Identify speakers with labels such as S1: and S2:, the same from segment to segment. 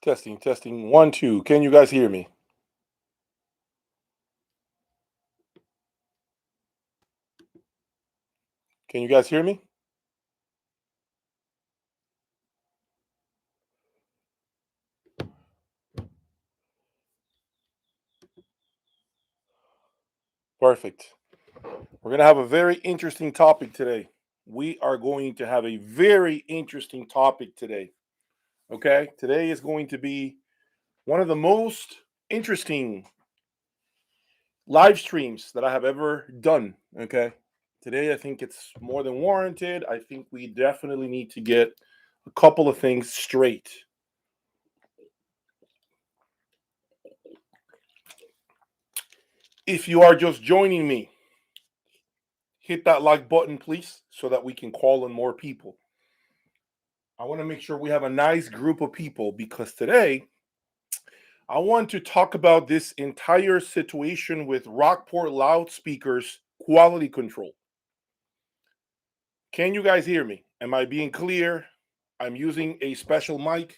S1: Testing, testing. 1, 2. Can you guys hear me? Can you guys hear me? Perfect. We're going to have a very interesting topic today. We are going to have a very interesting topic today. Okay? Today is going to be one of the most interesting live streams that I have ever done. Okay? Today, I think it's more than warranted. I think we definitely need to get a couple of things straight. If you are just joining me, hit that like button, please, so that we can call in more people. I want to make sure we have a nice group of people because today I want to talk about this entire situation with Rockport loudspeakers quality control. Can you guys hear me? Am I being clear? I'm using a special mic.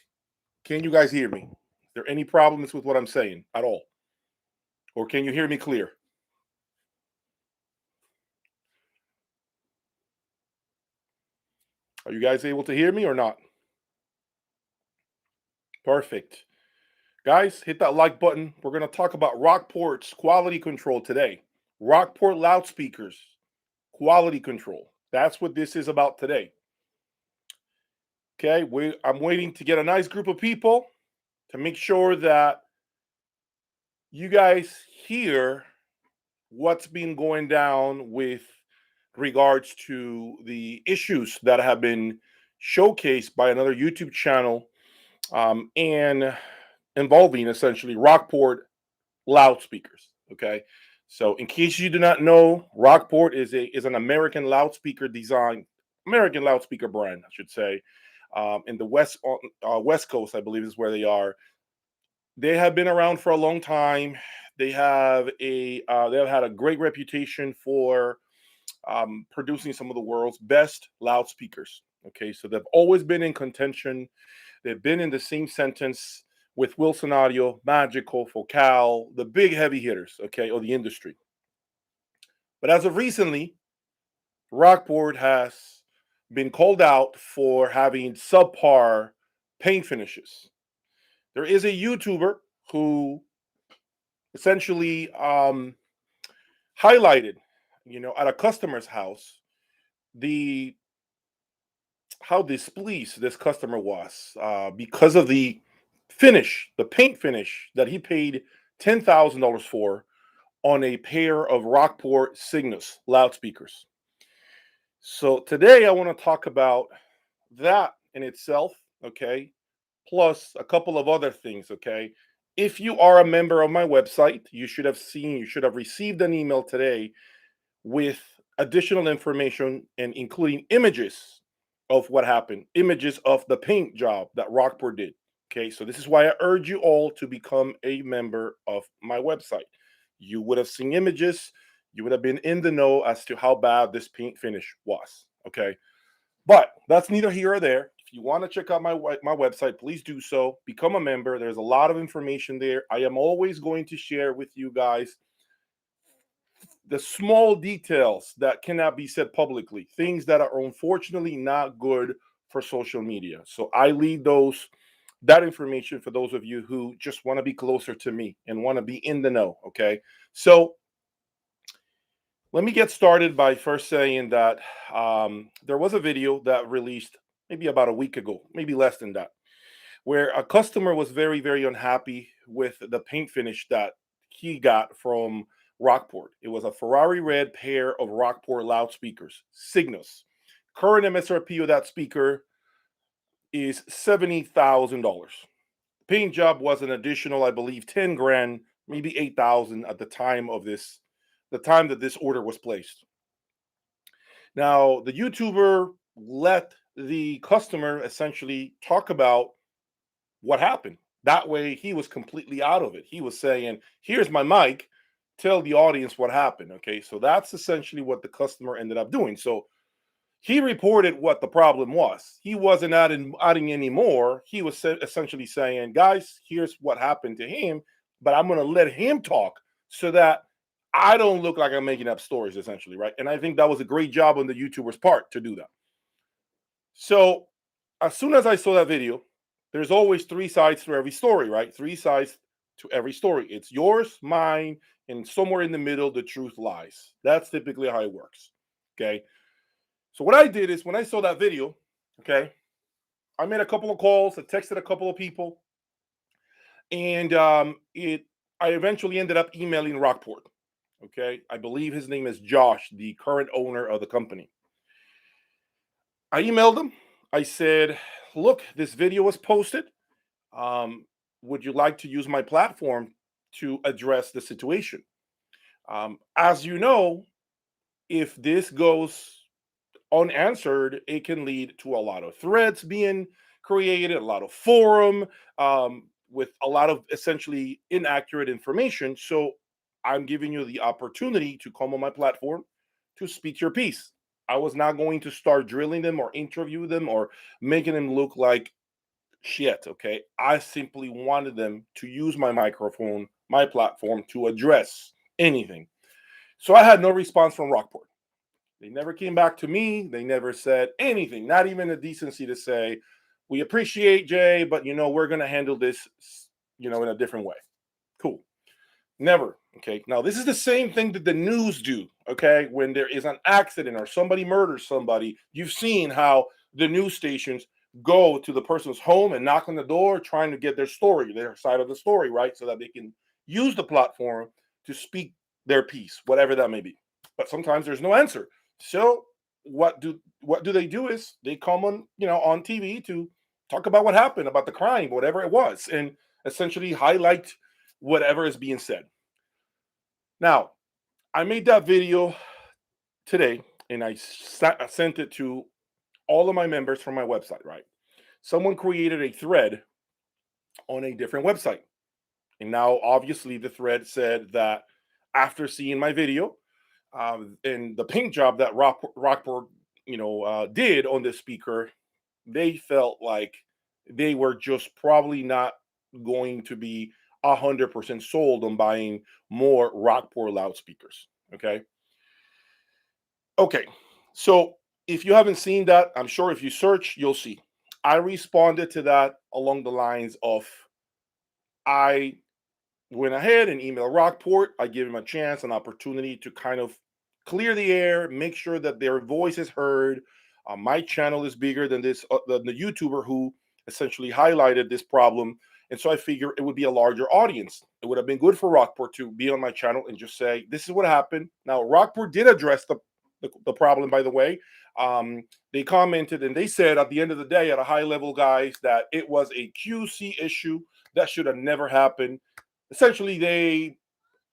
S1: Can you guys hear me? Is there any problems with what I'm saying at all? Or can you hear me clear? Are you guys able to hear me or not? Perfect. Guys, hit that like button. We're going to talk about Rockport's quality control today. Rockport loudspeakers, quality control. That's what this is about today. Okay, I'm waiting to get a nice group of people to make sure that you guys hear what's been going down with regards to the issues that have been showcased by another YouTube channel and involving essentially Rockport loudspeakers. Okay, so in case you do not know, Rockport is an American loudspeaker design, American loudspeaker brand, I should say, in the West Coast, I believe is where they are. They have been around for a long time. They have had a great reputation for producing some of the world's best loudspeakers. Okay, so they've always been in contention. They've been in the same sentence with Wilson Audio, Magical, Focal, the big heavy hitters, okay, of the industry. But as of recently, Rockport has been called out for having subpar paint finishes. There is a YouTuber who essentially highlighted, at a customer's house, the how displeased this customer was because of the finish, the paint finish that he paid $10,000 for on a pair of Rockport Cygnus loudspeakers. So today I want to talk about that in itself, okay, plus a couple of other things, okay. If you are a member of my website, you should have received an email today with additional information and including images of what happened, images of the paint job that Rockport did. Okay, so this is why I urge you all to become a member of my website. You would have seen images, you would have been in the know as to how bad this paint finish was. Okay, but that's neither here or there. If you want to check out my website, please do so. Become a member. There's a lot of information there. I am always going to share with you guys the small details that cannot be said publicly, things that are unfortunately not good for social media. So I leave that information for those of you who just want to be closer to me and want to be in the know. Okay, so let me get started by first saying that there was a video that released maybe about a week ago, maybe less than that, where a customer was very, very unhappy with the paint finish that he got from Rockport. It was a Ferrari red pair of Rockport loudspeakers, Cygnus. Current MSRP of that speaker is $70,000. Paint job was an additional, I believe, 10 grand, maybe 8,000 at the time that this order was placed. Now, the YouTuber let the customer essentially talk about what happened. That way, he was completely out of it. He was saying, "Here's my mic. Tell the audience what happened." Okay, so that's essentially what the customer ended up doing. So he reported what the problem was. He wasn't adding any more. He was essentially saying, "Guys, here's what happened to him, but I'm going to let him talk so that I don't look like I'm making up stories." Essentially, right? And I think that was a great job on the YouTuber's part to do that. So as soon as I saw that video, there's always three sides to every story, right? Three sides to every story. It's yours, mine, and somewhere in the middle, the truth lies. That's typically how it works. Okay. So what I did is when I saw that video, okay, I made a couple of calls, I texted a couple of people, and I eventually ended up emailing Rockport. Okay. I believe his name is Josh, the current owner of the company. I emailed him. I said, "Look, this video was posted. Um, would you like to use my platform to address the situation?" As you know, if this goes unanswered, it can lead to a lot of threads being created, a lot of forum with a lot of essentially inaccurate information. So I'm giving you the opportunity to come on my platform to speak your piece. I was not going to start drilling them or interview them or making them look like shit. Okay. I simply wanted them to use my microphone, my platform to address anything. So I had no response from Rockport. They never came back to me. They never said anything, not even the decency to say, "We appreciate Jay, but we're going to handle this, in a different way." Cool. Never. Okay. Now, this is the same thing that the news do. Okay. When there is an accident or somebody murders somebody, you've seen how the news stations go to the person's home and knock on the door trying to get their story, their side of the story, right? So that they can use the platform to speak their piece, whatever that may be. But sometimes there's no answer. So what do they do is they come on TV to talk about what happened, about the crime, whatever it was, and essentially highlight whatever is being said. Now, I made that video today and I sent it to all of my members from my website, right? Someone created a thread on a different website. And now, obviously, the thread said that after seeing my video and the paint job that Rockport, did on this speaker, they felt like they were just probably not going to be 100% sold on buying more Rockport loudspeakers. Okay. Okay. So if you haven't seen that, I'm sure if you search, you'll see. I responded to that along the lines of I went ahead and emailed Rockport. I gave him a chance, an opportunity to kind of clear the air, make sure that their voice is heard. My channel is bigger than than the YouTuber who essentially highlighted this problem, and so I figure it would be a larger audience. It would have been good for Rockport to be on my channel and just say, "This is what happened." Now, Rockport did address the problem, by the way. They commented and they said at the end of the day, at a high level, guys, that it was a QC issue that should have never happened. Essentially, they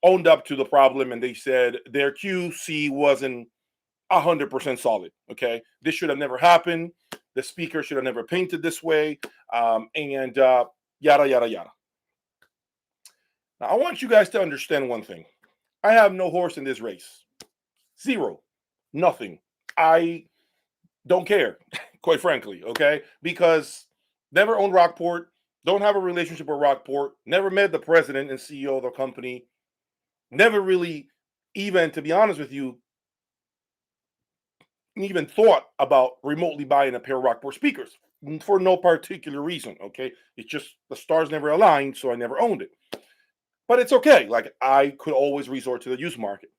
S1: owned up to the problem and they said their QC wasn't 100% solid. Okay, this should have never happened. The speaker should have never painted this way, and yada yada yada. Now, I want you guys to understand one thing. I have no horse in this race. Zero, nothing. I don't care, quite frankly. Okay, because never owned Rockport. Don't have a relationship with Rockport. Never met the president and CEO of the company. Never really, even to be honest with you, even thought about remotely buying a pair of Rockport speakers for no particular reason. Okay. It's just the stars never aligned, so I never owned it. But it's okay. Like I could always resort to the used market.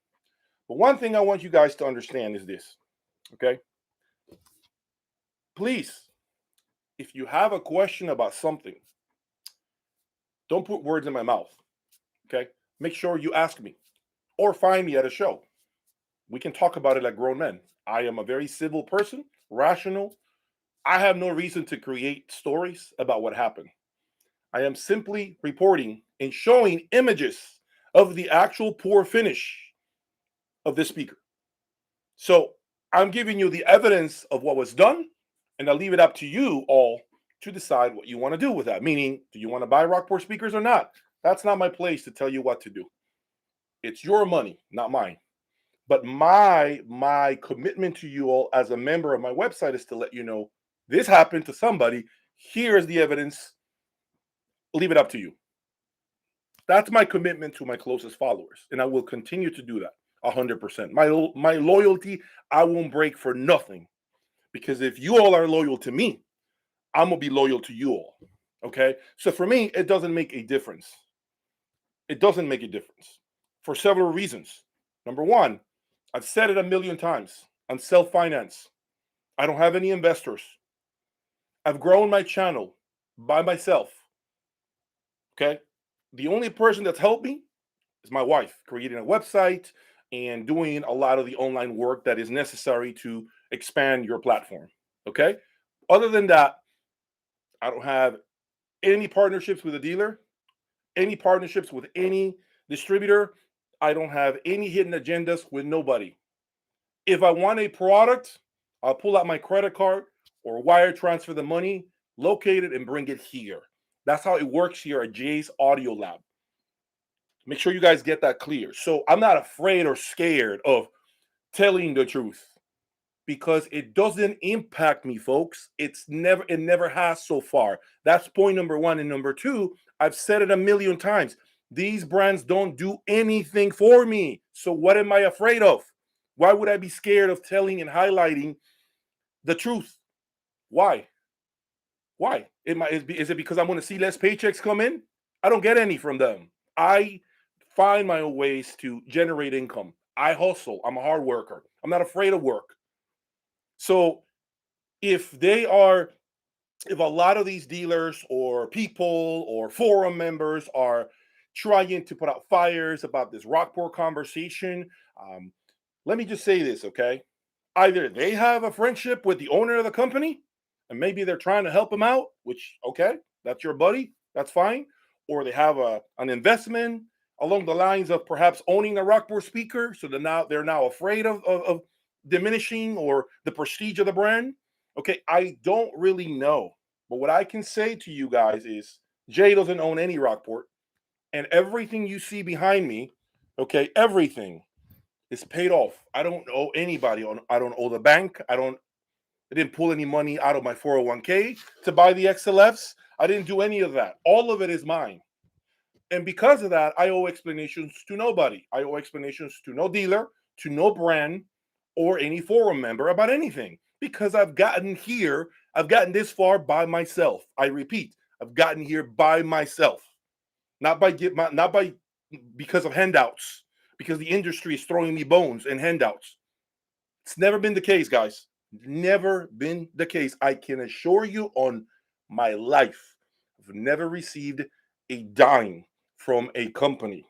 S1: But one thing I want you guys to understand is this. Okay. Please, if you have a question about something, don't put words in my mouth. Okay. Make sure you ask me or find me at a show. We can talk about it like grown men. I am a very civil person, rational. I have no reason to create stories about what happened. I am simply reporting and showing images of the actual poor finish of this speaker. So I'm giving you the evidence of what was done, and I'll leave it up to you all to decide what you want to do with that. Meaning, do you want to buy Rockport speakers or not? That's not my place to tell you what to do. It's your money, not mine. But my commitment to you all as a member of my website is to let you know this happened to somebody. Here is the evidence. Leave it up to you. That's my commitment to my closest followers, and I will continue to do that 100%. My loyalty, I won't break for nothing, because if you all are loyal to me, I'm gonna be loyal to you all. Okay, so for me, it doesn't make a difference. It doesn't make a difference for several reasons. Number one, I've said it a million times. I'm self-finance. I don't have any investors. I've grown my channel by myself. Okay, the only person that's helped me is my wife, creating a website and doing a lot of the online work that is necessary to expand your platform. Okay. Other than that, I don't have any partnerships with a dealer, any partnerships with any distributor. I don't have any hidden agendas with nobody. If I want a product, I'll pull out my credit card or wire transfer the money, locate it, and bring it here. That's how it works here at Jay's Audio Lab. Make sure you guys get that clear. So I'm not afraid or scared of telling the truth, because it doesn't impact me, folks. It never has so far. That's point number one. And number two, I've said it a million times. These brands don't do anything for me. So what am I afraid of? Why would I be scared of telling and highlighting the truth? Why? Why? Is it because I'm going to see less paychecks come in? I don't get any from them. I find my own ways to generate income. I hustle. I'm a hard worker. I'm not afraid of work. So if if a lot of these dealers or people or forum members are trying to put out fires about this Rockport conversation, let me just say this, okay? Either they have a friendship with the owner of the company, and maybe they're trying to help him out, which, okay, that's your buddy, that's fine. Or they have an investment along the lines of perhaps owning a Rockport speaker, so they're now afraid of diminishing or the prestige of the brand. Okay, I don't really know, but what I can say to you guys is Jay doesn't own any Rockport, and everything you see behind me, okay, everything is paid off. I don't owe anybody. I don't owe the bank. I didn't pull any money out of my 401k to buy the XLFs. I didn't do any of that. All of it is mine. And because of that, I owe explanations to nobody. I owe explanations to no dealer, to no brand, or any forum member about anything, because I've gotten here. I've gotten this far by myself. I repeat, I've gotten here by myself, not by because of handouts, because the industry is throwing me bones and handouts. It's never been the case, guys. Never been the case. I can assure you on my life, I've never received a dime from a company,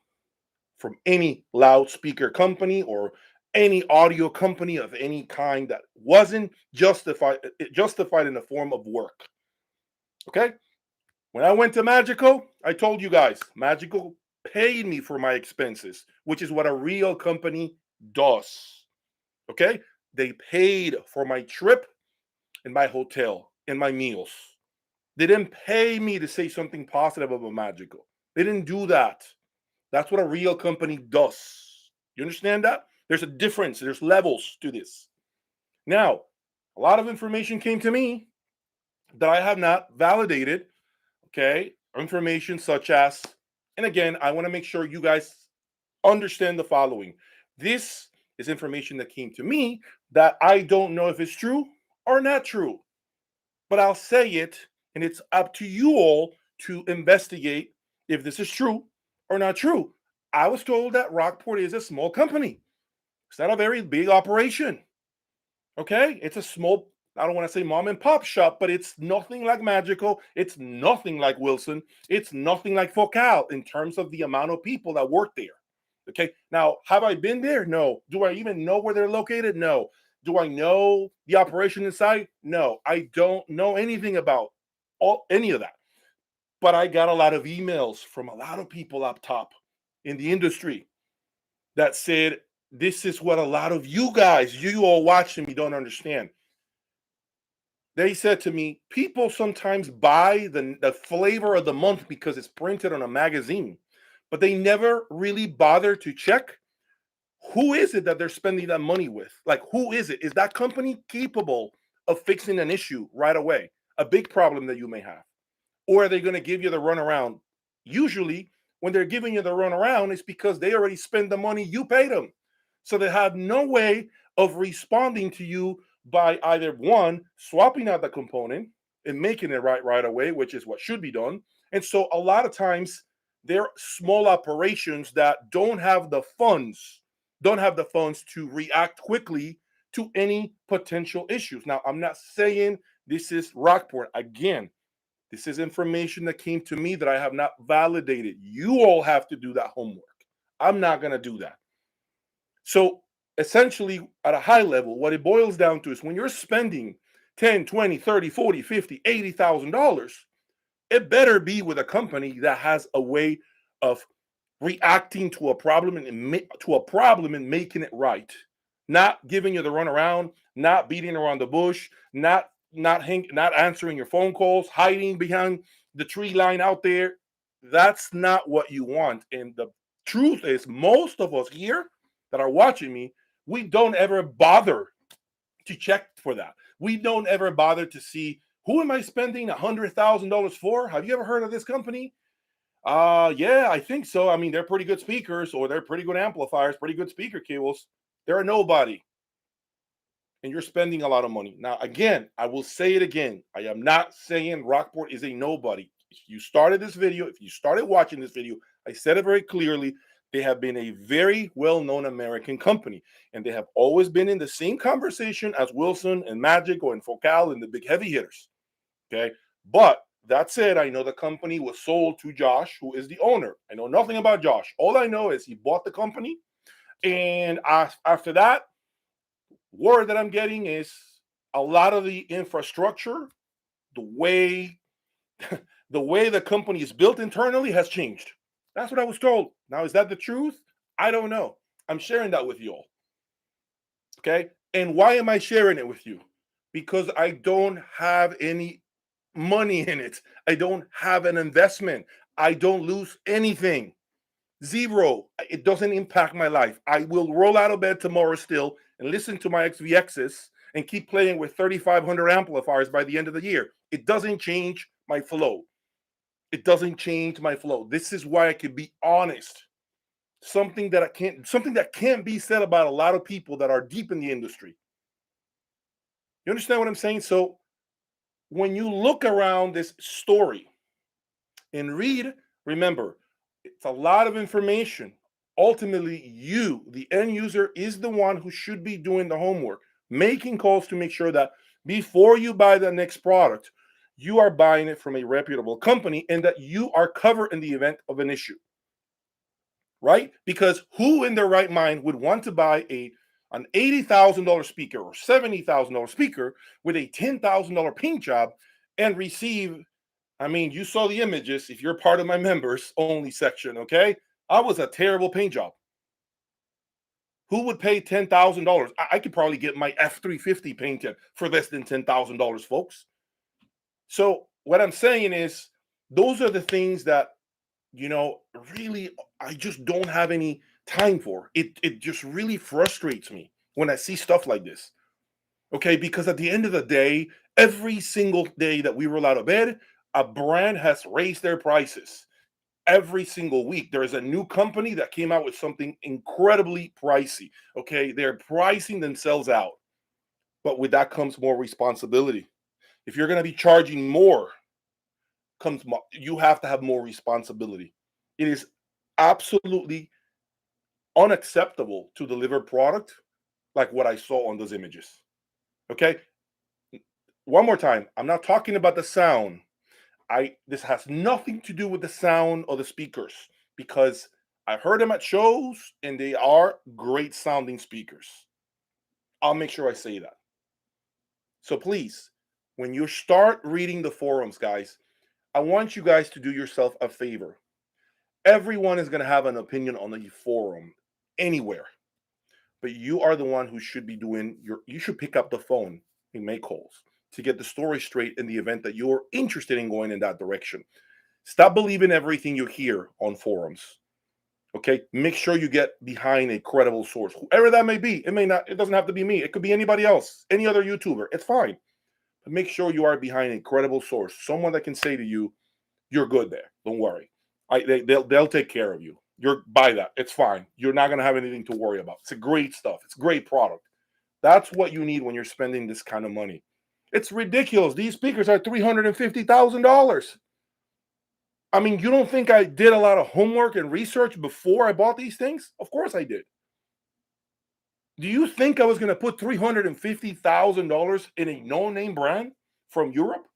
S1: from any loudspeaker company or any audio company of any kind that wasn't justified in the form of work. Okay? When I went to Magical, I told you guys, Magical paid me for my expenses, which is what a real company does. Okay? They paid for my trip and my hotel and my meals. They didn't pay me to say something positive about Magical. They didn't do that. That's what a real company does. You understand that? There's a difference. There's levels to this. Now, a lot of information came to me that I have not validated. Okay. Information such as, and again, I want to make sure you guys understand the following. This is information that came to me that I don't know if it's true or not true, but I'll say it, and it's up to you all to investigate if this is true or not true. I was told that Rockport is a small company. It's not a very big operation. Okay, it's a small, I don't want to say mom and pop shop, but it's nothing like Magical. It's nothing like Wilson. It's nothing like Focal in terms of the amount of people that work there. Okay, now, have I been there? No. Do I even know where they're located? No. Do I know the operation inside? No. I don't know anything about any of that. But I got a lot of emails from a lot of people up top in the industry that said this is what a lot of you guys, you all watching me, don't understand. They said to me, people sometimes buy the flavor of the month because it's printed on a magazine, but they never really bother to check who is it that they're spending that money with? Like, who is it? Is that company capable of fixing an issue right away? A big problem that you may have. Or are they going to give you the runaround? Usually, when they're giving you the runaround, it's because they already spent the money you paid them. So they have no way of responding to you by either one, swapping out the component and making it right away, which is what should be done. And so a lot of times they're small operations that don't have the funds to react quickly to any potential issues. Now, I'm not saying this is Rockport. Again, this is information that came to me that I have not validated. You all have to do that homework. I'm not going to do that. So essentially, at a high level, what it boils down to is when you're spending 10, 20, 30, 40, 50, $80,000, it better be with a company that has a way of reacting to a problem and making it right, not giving you the runaround, not beating around the bush, not answering your phone calls, hiding behind the tree line out there. That's not what you want. And the truth is, most of us here that are watching me, we don't ever bother to check for that. We don't ever bother to see, who am I spending $100,000 for? Have you ever heard of this company? Yeah, I think so. I mean, they're pretty good speakers, or they're pretty good amplifiers, pretty good speaker cables. They're a nobody. And you're spending a lot of money. Now, again, I will say it again. I am not saying Rockport is a nobody. If you started this video, if you started watching this video, I said it very clearly. They have been a very well-known American company, and they have always been in the same conversation as Wilson and Magic or Focal and the big heavy hitters. Okay. But that said, I know the company was sold to Josh, who is the owner. I know nothing about Josh. All I know is he bought the company. And after that, word that I'm getting is a lot of the infrastructure, the way the company is built internally has changed. That's what I was told. Now, is that the truth? I don't know. I'm sharing that with you all. Okay. And why am I sharing it with you? Because I don't have any money in it. I don't have an investment. I don't lose anything. Zero. It doesn't impact my life. I will roll out of bed tomorrow still and listen to my XVXs and keep playing with 3,500 amplifiers by the end of the year. It doesn't change my flow. It doesn't change my flow. This is why I can be honest. Something that can't be said about a lot of people that are deep in the industry. You understand what I'm saying? So when you look around this story and read, remember, it's a lot of information. Ultimately, you, the end user, is the one who should be doing the homework, making calls to make sure that before you buy the next product, you are buying it from a reputable company and that you are covered in the event of an issue. Right? Because who in their right mind would want to buy an $80,000 speaker or $70,000 speaker with a $10,000 paint job and receive, I mean, you saw the images if you're part of my members only section, okay? I was a terrible paint job. Who would pay $10,000? I could probably get my F350 painted for less than $10,000, folks. So what I'm saying is, those are the things that, really, I just don't have any time for. It just really frustrates me when I see stuff like this. Okay, because at the end of the day, every single day that we roll out of bed, a brand has raised their prices. Every single week, there is a new company that came out with something incredibly pricey. Okay, they're pricing themselves out. But with that comes more responsibility. If you're going to be charging more, you have to have more responsibility. It is absolutely unacceptable to deliver product like what I saw on those images. Okay, one more time, I'm not talking about the sound. This has nothing to do with the sound of the speakers, because I've heard them at shows and they are great sounding speakers. I'll make sure I say that. So please, when you start reading the forums, guys, I want you guys to do yourself a favor. Everyone is going to have an opinion on the forum anywhere. but you are the one who should be doing you should pick up the phone and make calls to get the story straight in the event that you're interested in going in that direction. Stop believing everything you hear on forums. Okay, make sure you get behind a credible source, whoever that may be. It doesn't have to be me. It could be anybody else, any other YouTuber. It's fine. But make sure you are behind a credible source, someone that can say to you, "You're good there. Don't worry. They'll take care of you. You're buy that. It's fine. You're not gonna have anything to worry about. It's a great stuff. It's a great product." That's what you need when you're spending this kind of money. It's ridiculous. These speakers are $350,000. I mean, you don't think I did a lot of homework and research before I bought these things? Of course I did. Do you think I was going to put $350,000 in a no-name brand from Europe?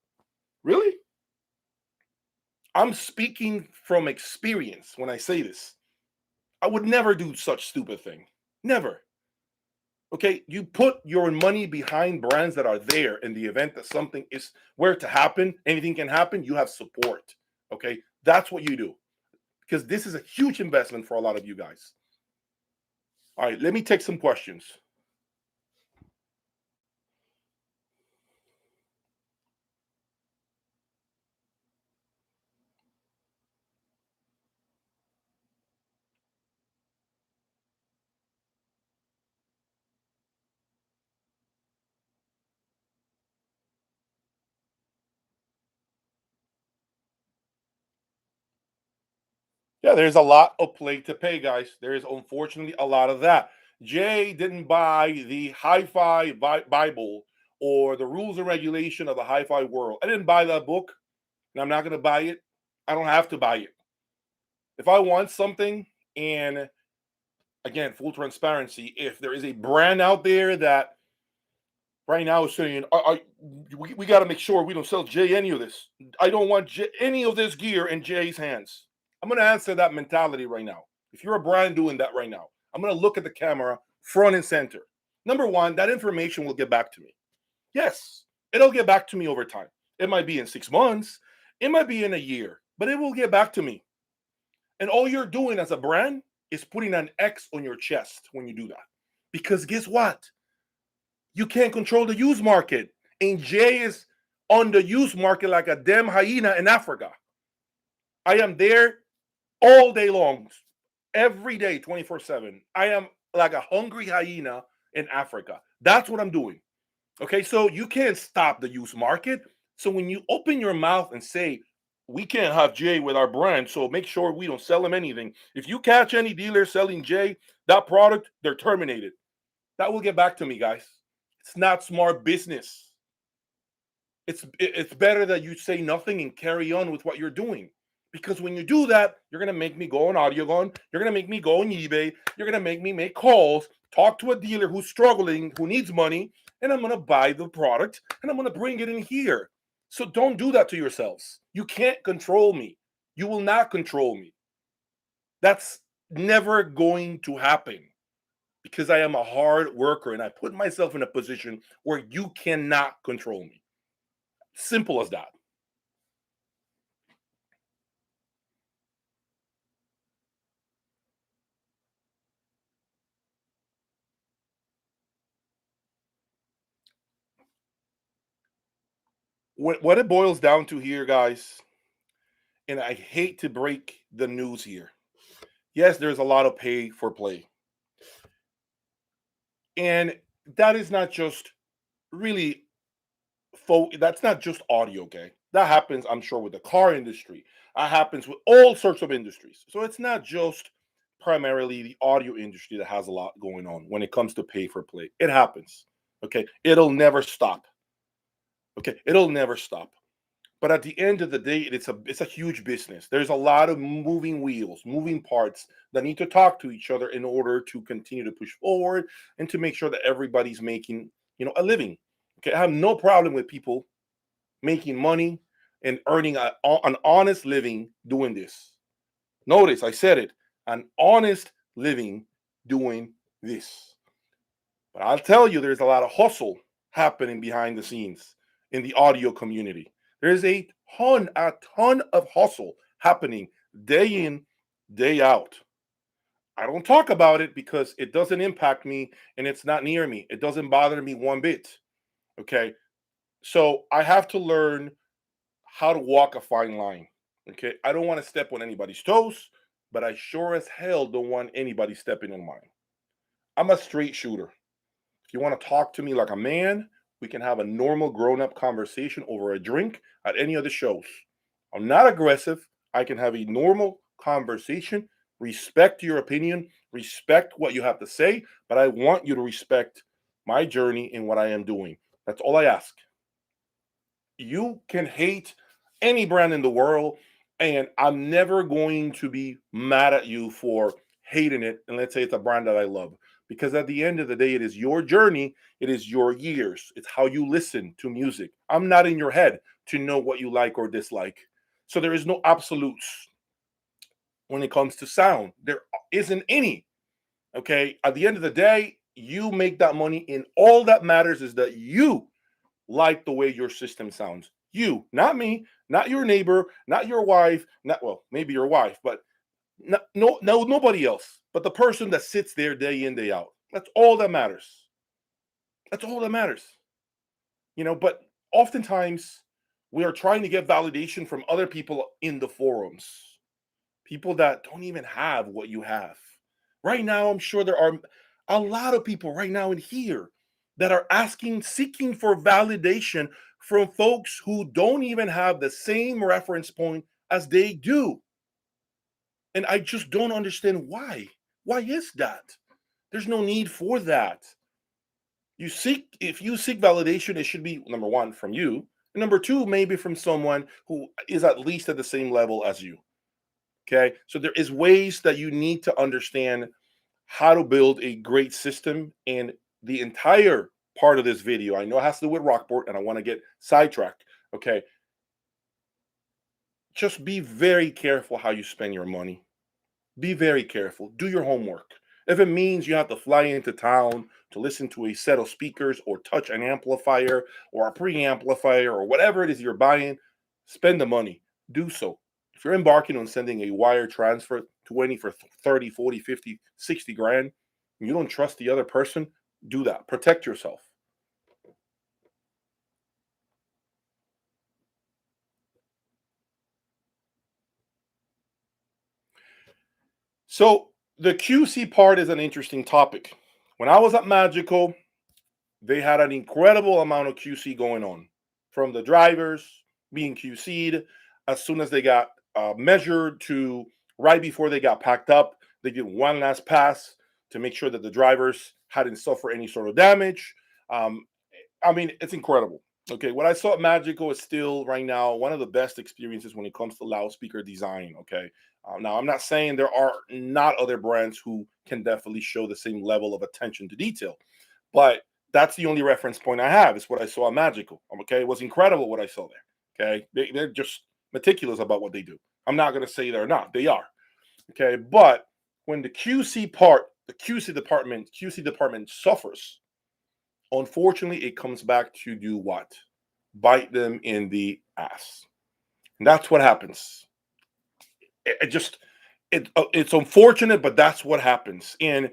S1: Really? I'm speaking from experience when I say this. I would never do such stupid thing. Never. Okay, you put your money behind brands that are there in the event that something is where to happen, anything can happen, you have support. Okay, that's what you do, because this is a huge investment for a lot of you guys. All right, let me take some questions. Yeah, there's a lot of play to pay, guys. There is unfortunately a lot of that. Jay didn't buy the Hi-Fi Bible or the rules and regulation of the Hi-Fi world. I didn't buy that book, and I'm not going to buy it. I don't have to buy it. If I want something, and again, full transparency, if there is a brand out there that right now is saying, we got to make sure we don't sell Jay any of this. I don't want any of this gear in Jay's hands. I'm going to answer that mentality right now. If you're a brand doing that right now, I'm going to look at the camera front and center. Number one, that information will get back to me. Yes, it'll get back to me over time. It might be in 6 months, it might be in a year, but it will get back to me. And all you're doing as a brand is putting an X on your chest when you do that. Because guess what? You can't control the used market. And Jay is on the used market like a damn hyena in Africa. I am there all day long, every day, 24/7. I am like a hungry hyena in Africa. That's what I'm doing. Okay, so you can't stop the used market. So when you open your mouth and say, we can't have Jay with our brand, so make sure we don't sell him anything. If you catch any dealer selling Jay that product, they're terminated. That will get back to me, guys. It's not smart business. It's better that you say nothing and carry on with what you're doing. Because when you do that, you're gonna make me go on AudioGon, you're gonna make me go on eBay, you're gonna make me make calls, talk to a dealer who's struggling, who needs money, and I'm gonna buy the product and I'm gonna bring it in here. So don't do that to yourselves. You can't control me. You will not control me. That's never going to happen, because I am a hard worker and I put myself in a position where you cannot control me. Simple as that. What it boils down to here, guys, and I hate to break the news here. Yes, there's a lot of pay for play. And that is not just really that's not just audio, okay? That happens, I'm sure, with the car industry. That happens with all sorts of industries. So it's not just primarily the audio industry that has a lot going on when it comes to pay for play. It happens. Okay. It'll never stop. Okay. It'll never stop. But at the end of the day, it's a huge business. There's a lot of moving wheels, moving parts that need to talk to each other in order to continue to push forward and to make sure that everybody's making, a living. Okay, I have no problem with people making money and earning an honest living doing this. Notice I said it, an honest living doing this. But I'll tell you, there's a lot of hustle happening behind the scenes in the audio community. There's a ton of hustle happening day in, day out. I don't talk about it because it doesn't impact me and it's not near me. It doesn't bother me one bit. Okay. So I have to learn how to walk a fine line. Okay. I don't want to step on anybody's toes, but I sure as hell don't want anybody stepping on mine. I'm a straight shooter. If you want to talk to me like a man, we can have a normal grown up conversation over a drink at any of the shows. I'm not aggressive. I can have a normal conversation, respect your opinion, respect what you have to say, but I want you to respect my journey and what I am doing. That's all I ask. You can hate any brand in the world, and I'm never going to be mad at you for hating it. And let's say it's a brand that I love, because at the end of the day, it is your journey, it is your years, it's how you listen to music. I'm not in your head to know what you like or dislike. So there is no absolutes when it comes to sound. There isn't any. Okay. At the end of the day, you make that money, and all that matters is that you like the way your system sounds. You, not me, not your neighbor, not your wife, not, well, maybe your wife, but no, nobody else. But the person that sits there day in, day out. That's all that matters. That's all that matters. But oftentimes we are trying to get validation from other people in the forums, people that don't even have what you have. Right now, I'm sure there are a lot of people right now in here that are seeking for validation from folks who don't even have the same reference point as they do. And I just don't understand why. Why is that? There's no need for that. If you seek validation, it should be number one from you, and number two, maybe from someone who is at least at the same level as you. Okay. So there is ways that you need to understand how to build a great system. And the entire part of this video, I know it has to do with Rockport, and I want to get sidetracked. Okay. Just be very careful how you spend your money. Be very careful. Do your homework. If it means you have to fly into town to listen to a set of speakers or touch an amplifier or a preamplifier or whatever it is you're buying, spend the money. Do so. If you're embarking on sending a wire transfer 20 for 30, 40, 50, 60 grand, and you don't trust the other person, do that. Protect yourself. So the QC part is an interesting topic. When I was at Magical, they had an incredible amount of QC going on, from the drivers being QC'd as soon as they got measured to right before they got packed up. They did one last pass to make sure that the drivers hadn't suffered any sort of damage. Um, I mean, it's incredible. Okay, what I saw at Magical is still right now one of the best experiences when it comes to loudspeaker design. Okay, now I'm not saying there are not other brands who can definitely show the same level of attention to detail, but that's the only reference point I have is what I saw at Magical. Okay, it was incredible what I saw there. Okay, they're just meticulous about what they do. I'm not going to say they're not. They are. Okay, but when the QC department suffers, unfortunately, it comes back to do what? Bite them in the ass. And that's what happens. It's unfortunate, but that's what happens. And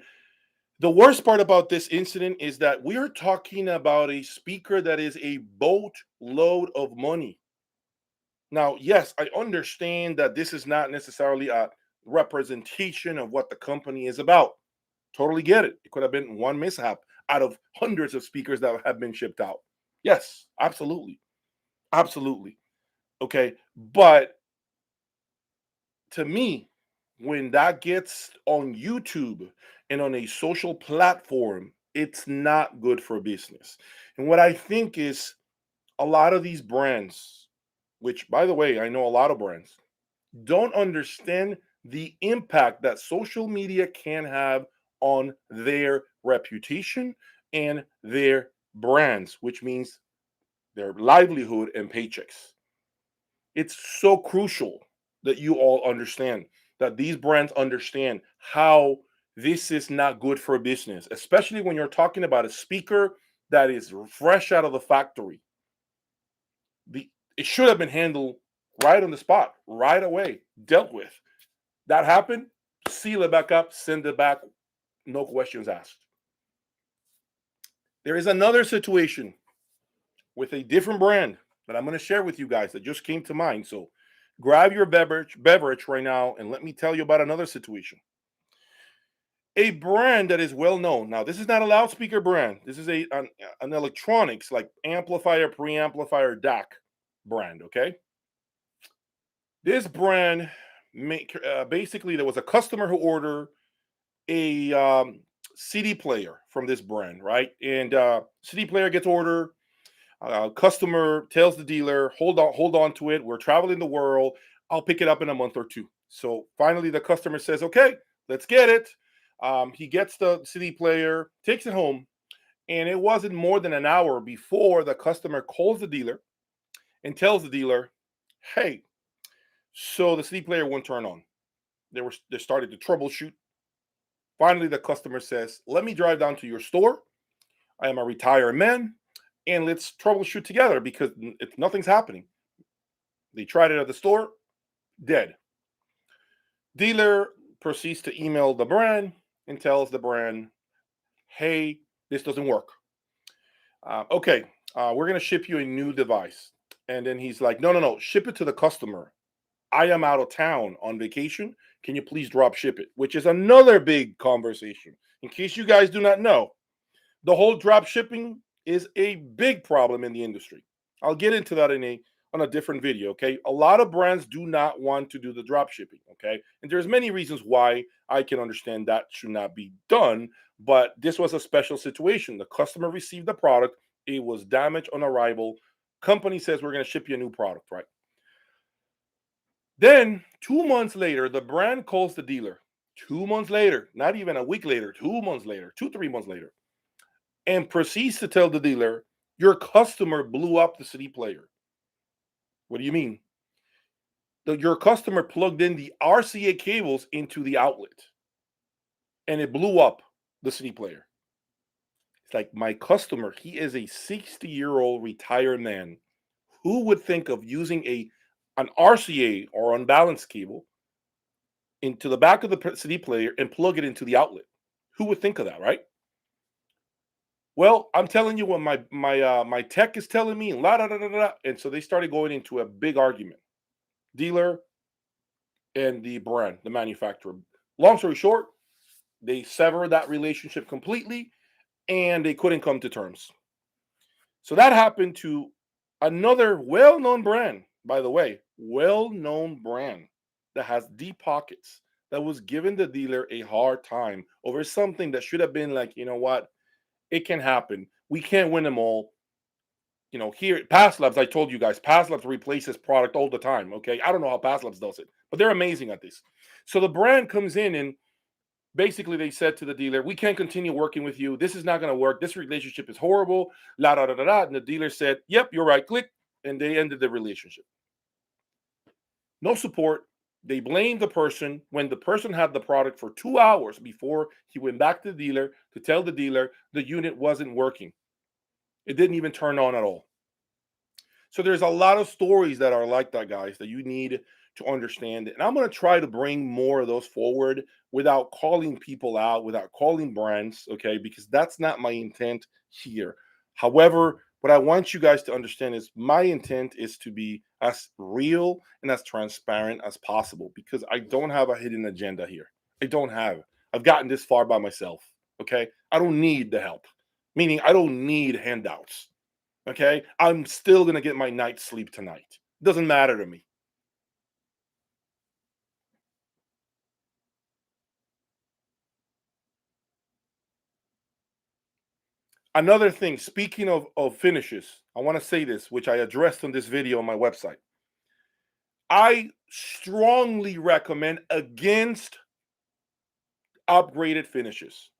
S1: the worst part about this incident is that we are talking about a speaker that is a boatload of money. Now, yes, I understand that this is not necessarily a representation of what the company is about. Totally get it. It could have been one mishap out of hundreds of speakers that have been shipped out. Yes, absolutely. Absolutely. Okay. But to me, when that gets on YouTube and on a social platform, it's not good for business. And what I think is a lot of these brands, which by the way, I know a lot of brands, don't understand the impact that social media can have on their reputation and their brands, which means their livelihood and paychecks. It's so crucial that you all understand, that these brands understand how this is not good for business, especially when you're talking about a speaker that is fresh out of the factory. It should have been handled right on the spot, right away, dealt with. That happened, seal it back up, send it back, no questions asked. There is another situation with a different brand that I'm going to share with you guys that just came to mind. So grab your beverage right now and let me tell you about another situation. A brand that is well known. Now, this is not a loudspeaker brand. This is an electronics like amplifier, preamplifier, DAC brand. Okay, this brand basically there was a customer who ordered a CD player from this brand, right? And CD player gets ordered. Customer tells the dealer, hold on to it. We're traveling the world. I'll pick it up in a month or two. So finally, the customer says, okay, let's get it. He gets the CD player, takes it home, and it wasn't more than an hour before the customer calls the dealer and tells the dealer, hey, so the CD player won't turn on. They started to troubleshoot. Finally, the customer says, let me drive down to your store. I am a retired man, and let's troubleshoot together because nothing's happening. They tried it at the store, dead. Dealer proceeds to email the brand and tells the brand, hey, this doesn't work. Okay, we're going to ship you a new device. And then he's like, no, ship it to the customer. I am out of town on vacation. Can you please drop ship it? Which is another big conversation. In case you guys do not know, the whole drop shipping is a big problem in the industry. I'll get into that on a different video, okay? A lot of brands do not want to do the drop shipping, okay? And there's many reasons why I can understand that should not be done, but this was a special situation. The customer received the product, it was damaged on arrival. Company says we're going to ship you a new product, right? Then 2 months later, the brand calls the dealer. 2 months later, not even a week later, 2 months later, 3 months later, and proceeds to tell the dealer, your customer blew up the CD player. What do you mean? Your customer plugged in the RCA cables into the outlet and it blew up the CD player. It's like, my customer, he is a 60-year-old retired man. Who would think of using an RCA or unbalanced cable into the back of the CD player and plug it into the outlet? Who would think of that, right? Well, I'm telling you what my tech is telling me, and so they started going into a big argument. Dealer and the brand, the manufacturer. Long story short, they severed that relationship completely, and they couldn't come to terms. So that happened to another well-known brand, by the way, well-known brand that has deep pockets, that was giving the dealer a hard time over something that should have been like, you know what? It can happen. We can't win them all. You know, here at Past Labs, I told you guys, Past Labs replaces product all the time. Okay. I don't know how Past Labs does it, but they're amazing at this. So the brand comes in and basically they said to the dealer, we can't continue working with you. This is not going to work. This relationship is horrible. La da da da da. And the dealer said, yep, you're right. Click. And they ended the relationship. No support. They blamed the person when the person had the product for 2 hours before he went back to the dealer to tell the dealer the unit wasn't working. It didn't even turn on at all. So there's a lot of stories that are like that, guys, that you need to understand. And I'm going to try to bring more of those forward without calling people out, without calling brands, okay? Because that's not my intent here. However, what I want you guys to understand is my intent is to be as real and as transparent as possible, because I don't have a hidden agenda here. I don't have. I've gotten this far by myself, okay? I don't need the help, meaning I don't need handouts, okay? I'm still going to get my night's sleep tonight. Doesn't matter to me. Another thing, speaking of finishes, I want to say this, which I addressed on this video on my website. I strongly recommend against upgraded finishes.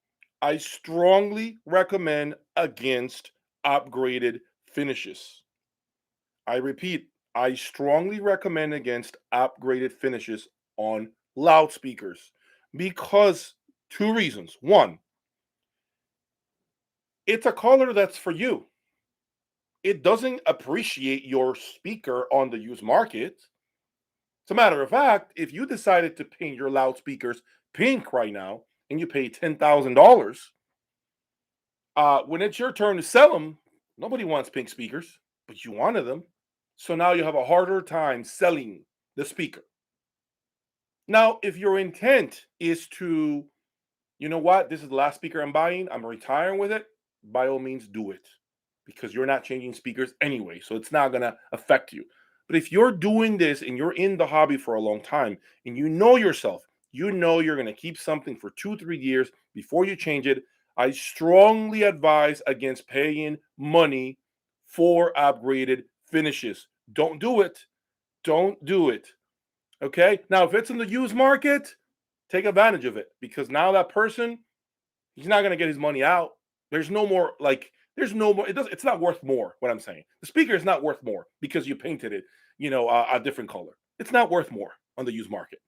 S1: I strongly recommend against upgraded finishes. I repeat, I strongly recommend against upgraded finishes on loudspeakers because 2 reasons. One, it's a color that's for you. It doesn't appreciate your speaker on the used market. As a matter of fact, if you decided to paint your loudspeakers pink right now and you pay $10,000, when it's your turn to sell them, nobody wants pink speakers, but you wanted them. So now you have a harder time selling the speaker. Now, if your intent is to, you know what, this is the last speaker I'm buying, I'm retiring with it, by all means do it, because you're not changing speakers anyway, so it's not going to affect you. But if you're doing this and you're in the hobby for a long time and you know yourself, you know you're going to keep something for 2-3 years before you change it, I strongly advise against paying money for upgraded finishes. Don't do it. Don't do it. Okay? Now, if it's in the used market, take advantage of it, because now that person, he's not going to get his money out. There's no more, there's no more. It's not worth more. What I'm saying, the speaker is not worth more because you painted it, a different color. It's not worth more on the used market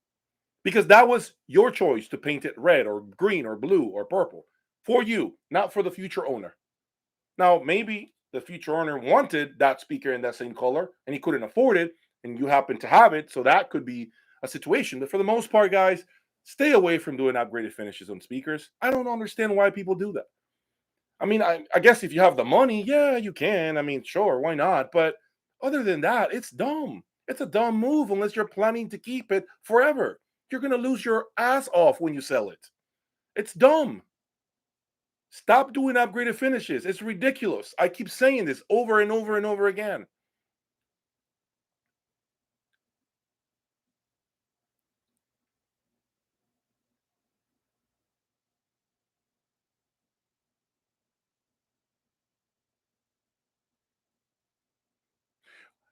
S1: because that was your choice to paint it red or green or blue or purple for you, not for the future owner. Now, maybe the future owner wanted that speaker in that same color and he couldn't afford it, and you happen to have it. So that could be a situation. But for the most part, guys, stay away from doing upgraded finishes on speakers. I don't understand why people do that. I mean, I guess if you have the money, yeah, you can. I mean, sure, why not? But other than that, it's dumb. It's a dumb move unless you're planning to keep it forever. You're going to lose your ass off when you sell it. It's dumb. Stop doing upgraded finishes. It's ridiculous. I keep saying this over and over and over again.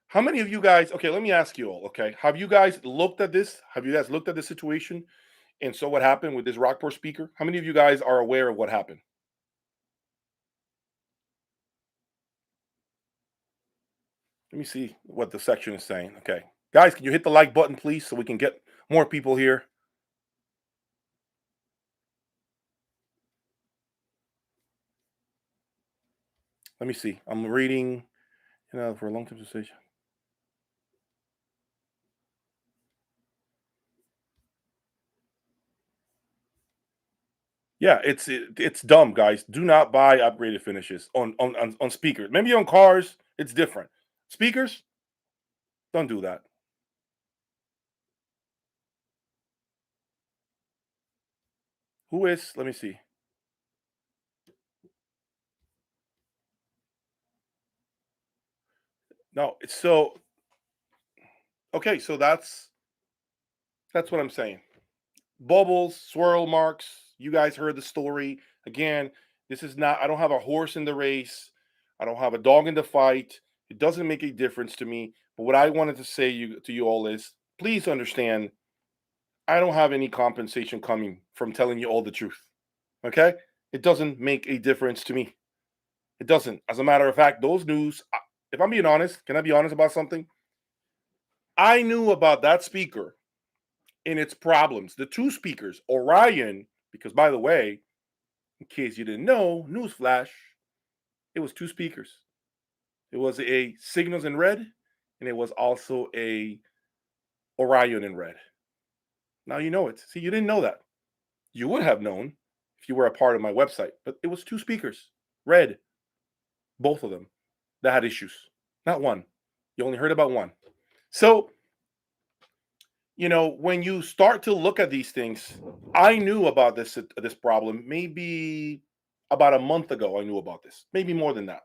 S1: How many of you guys, okay, let me ask you all, okay, have you guys looked at this? Have you guys looked at this situation and saw what happened with this Rockport speaker? How many of you guys are aware of what happened? Let me see what the section is saying. Okay. Guys, can you hit the like button, please, so we can get more people here? Let me see. I'm reading, for a long time sensation. Yeah, it's dumb, guys. Do not buy upgraded finishes on speakers. Maybe on cars, it's different. Speakers, don't do that. Who is? Let me see. No, it's so okay. So that's what I'm saying. Bubbles, swirl marks. You guys heard the story. Again, this is not, I don't have a horse in the race. I don't have a dog in the fight. It doesn't make a difference to me. But what I wanted to say to you all is, please understand, I don't have any compensation coming from telling you all the truth. Okay? It doesn't make a difference to me. It doesn't. As a matter of fact, those news, if I'm being honest, can I be honest about something? I knew about that speaker and its problems. The two speakers, Orion, because by the way, in case you didn't know, newsflash, it was two speakers. It was a Signals in red, and it was also a Orion in red. Now you know it. See, you didn't know that. You would have known if you were a part of my website, but it was two speakers, red, both of them, that had issues. Not one. You only heard about one. So, when you start to look at these things, I knew about this problem maybe about a month ago. I knew about this, maybe more than that.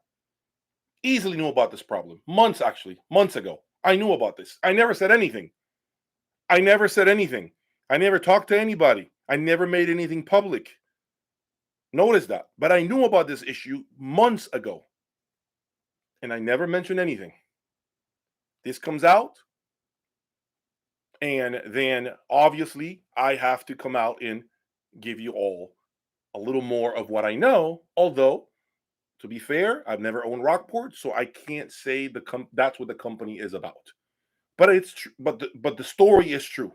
S1: Easily knew about this problem. Months, actually, months ago. I knew about this. I never said anything. I never said anything. I never talked to anybody. I never made anything public. Notice that. But I knew about this issue months ago. And I never mentioned anything. This comes out. And then obviously I have to come out and give you all a little more of what I know. Although, to be fair, I've never owned Rockport, so I can't say that's what the company is about. But it's true. But the story is true,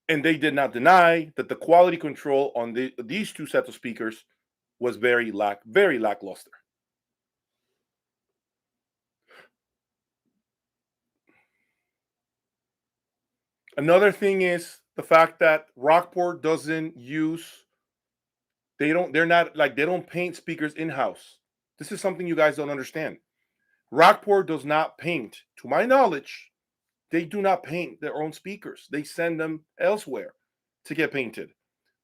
S1: and they did not deny that the quality control on these two sets of speakers was very lackluster. Another thing is The fact that Rockport doesn't use, they're not like, they don't paint speakers in-house. This is something you guys don't understand. Rockport does not paint, to my knowledge, they do not paint their own speakers. They send them elsewhere to get painted.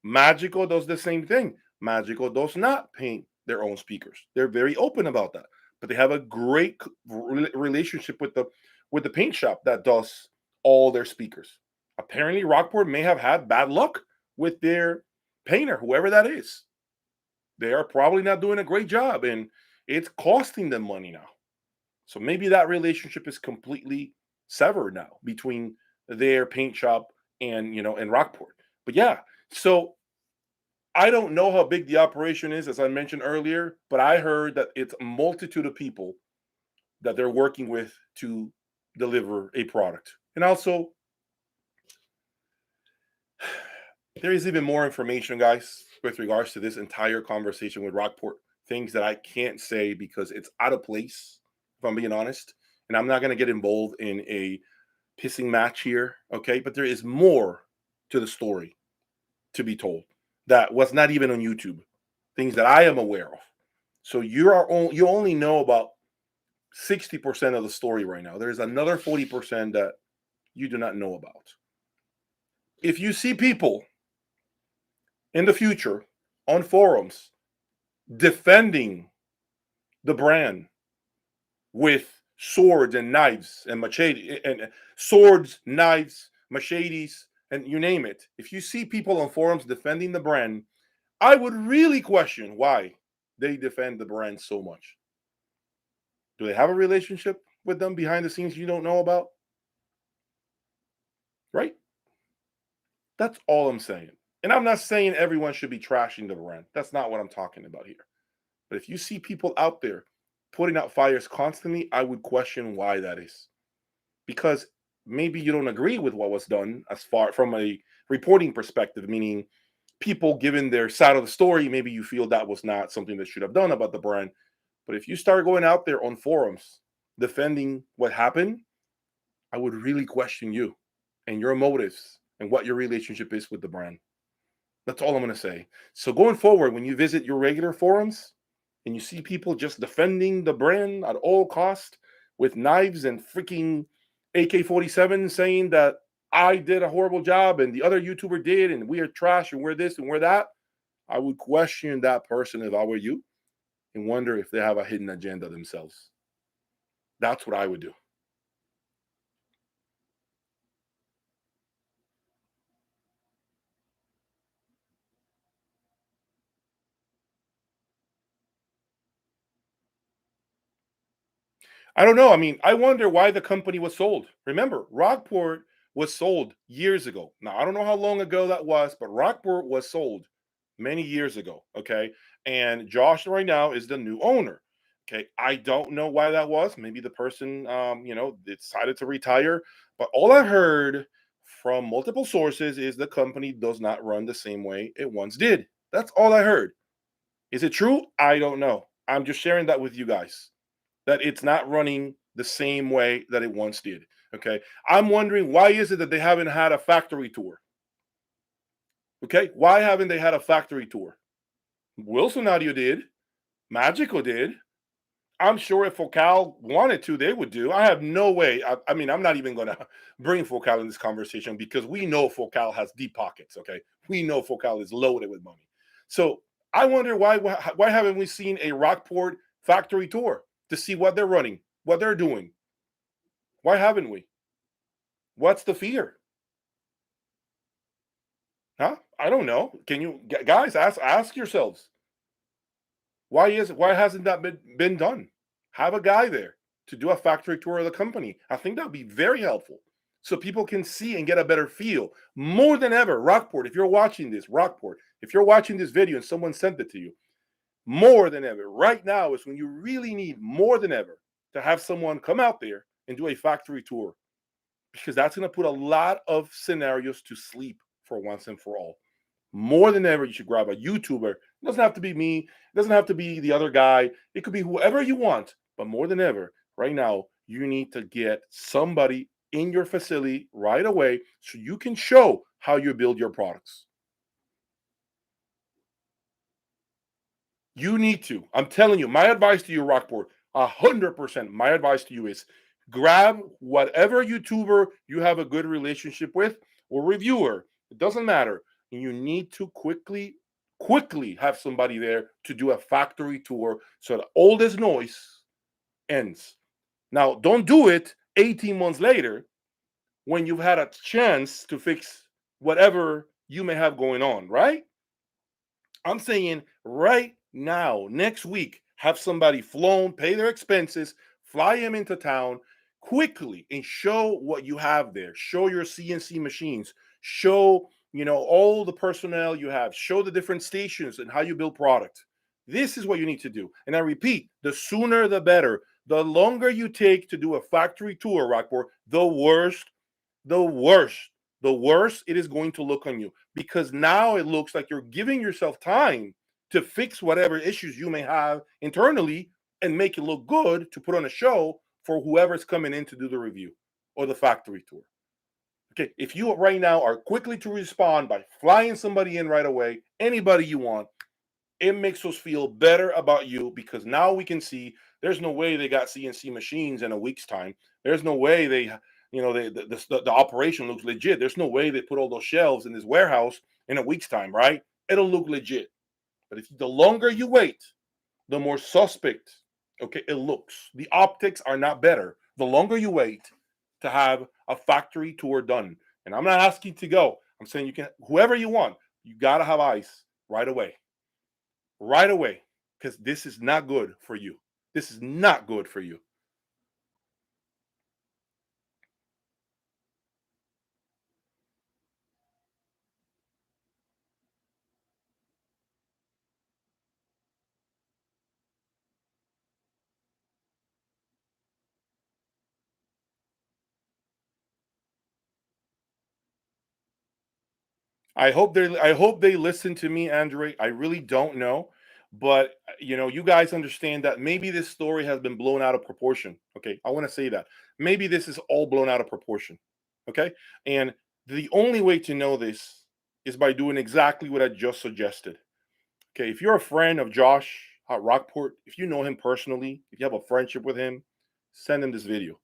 S1: Magical does the same thing. Magical does not paint their own speakers. They're very open about that. But they have a great relationship with the paint shop that does all their speakers. Apparently, Rockport may have had bad luck with their painter, whoever that is. They are probably not doing a great job, and it's costing them money now. So maybe that relationship is completely severed now between their paint shop and, and Rockport. But yeah, so I don't know how big the operation is, as I mentioned earlier, but I heard that it's a multitude of people that they're working with to deliver a product. And also, there is even more information, guys, with regards to this entire conversation with Rockport. Things that I can't say because it's out of place, if I'm being honest. And I'm not going to get involved in a pissing match here, okay? But there is more to the story to be told that was not even on YouTube. Things that I am aware of. So you only know about 60% of the story right now. There's another 40% that you do not know about. If you see people in the future on forums defending the brand with swords and knives and machete and swords, knives, machetes, and you name it. If you see people on forums defending the brand, I would really question why they defend the brand so much. Do they have a relationship with them behind the scenes you don't know about? Right? That's all I'm saying. And I'm not saying everyone should be trashing the brand. That's not what I'm talking about here. But if you see people out there putting out fires constantly, I would question why that is. Because maybe you don't agree with what was done as far from a reporting perspective, meaning people giving their side of the story, maybe you feel that was not something that should have done about the brand. But if you start going out there on forums defending what happened, I would really question you and your motives and what your relationship is with the brand. That's all I'm going to say. So going forward, when you visit your regular forums and you see people just defending the brand at all cost with knives and freaking AK-47 saying that I did a horrible job and the other YouTuber did and we are trash and we're this and we're that, I would question that person if I were you and wonder if they have a hidden agenda themselves. That's what I would do. I don't know. I mean, I wonder why the company was sold. Remember, Rockport was sold years ago. Now, I don't know how long ago that was, but Rockport was sold many years ago. Okay. And Josh right now is the new owner. Okay. I don't know why that was. Maybe the person, decided to retire. But all I heard from multiple sources is the company does not run the same way it once did. That's all I heard. Is it true? I don't know. I'm just sharing that with you guys that it's not running the same way that it once did. Okay. I'm wondering why is it that they haven't had a factory tour? Okay. Why haven't they had a factory tour? Wilson Audio did. Magical did. I'm sure if Focal wanted to, they would do. I have no way. I mean, I'm not even going to bring Focal in this conversation because we know Focal has deep pockets. Okay. We know Focal is loaded with money. So I wonder why haven't we seen a Rockport factory tour to see what they're running, what they're doing? Why haven't we? What's the fear? Huh? I don't know. Can you guys ask yourselves why hasn't that been done? Have a guy there to do a factory tour of the company. I think that would be very helpful so people can see and get a better feel. More than ever, Rockport, if you're watching this, Rockport, if you're watching this video and someone sent it to you, more than ever, right now is when you really need more than ever to have someone come out there and do a factory tour because that's going to put a lot of scenarios to sleep for once and for all. More than ever, you should grab a YouTuber. It doesn't have to be me. It doesn't have to be the other guy. It could be whoever you want. But more than ever, right now, you need to get somebody in your facility right away so you can show how you build your products. You need to. I'm telling you, my advice to you, Rockport, 100%. My advice to you is grab whatever YouTuber you have a good relationship with or reviewer. It doesn't matter. And you need to quickly have somebody there to do a factory tour so that all this noise ends. Now, don't do it 18 months later when you've had a chance to fix whatever you may have going on, right? I'm saying right now, next week, have somebody flown, pay their expenses, fly him into town quickly and show what you have there. Show your CNC machines. Show, all the personnel you have. Show the different stations and how you build product. This is what you need to do. And I repeat, the sooner the better. The longer you take to do a factory tour, Rockport, the worse, the worse it is going to look on you, because now it looks like you're giving yourself time to fix whatever issues you may have internally and make it look good to put on a show for whoever's coming in to do the review or the factory tour. Okay, if you right now are quickly to respond by flying somebody in right away, anybody you want, it makes us feel better about you, because now we can see there's no way they got CNC machines in a week's time. There's no way the operation looks legit. There's no way they put all those shelves in this warehouse in a week's time, right? It'll look legit. But if the longer you wait, the more suspect, okay, it looks. The optics are not better the longer you wait to have a factory tour done. And I'm not asking to go. I'm saying you can, whoever you want, you got to have eyes right away. Right away, because this is not good for you. This is not good for you. I hope they listen to me, Andre. I really don't know, but you guys understand that maybe this story has been blown out of proportion. Okay, I want to say that maybe this is all blown out of proportion. Okay, and the only way to know this is by doing exactly what I just suggested. Okay, if you're a friend of Josh at Rockport, if you know him personally, if you have a friendship with him, send him this video.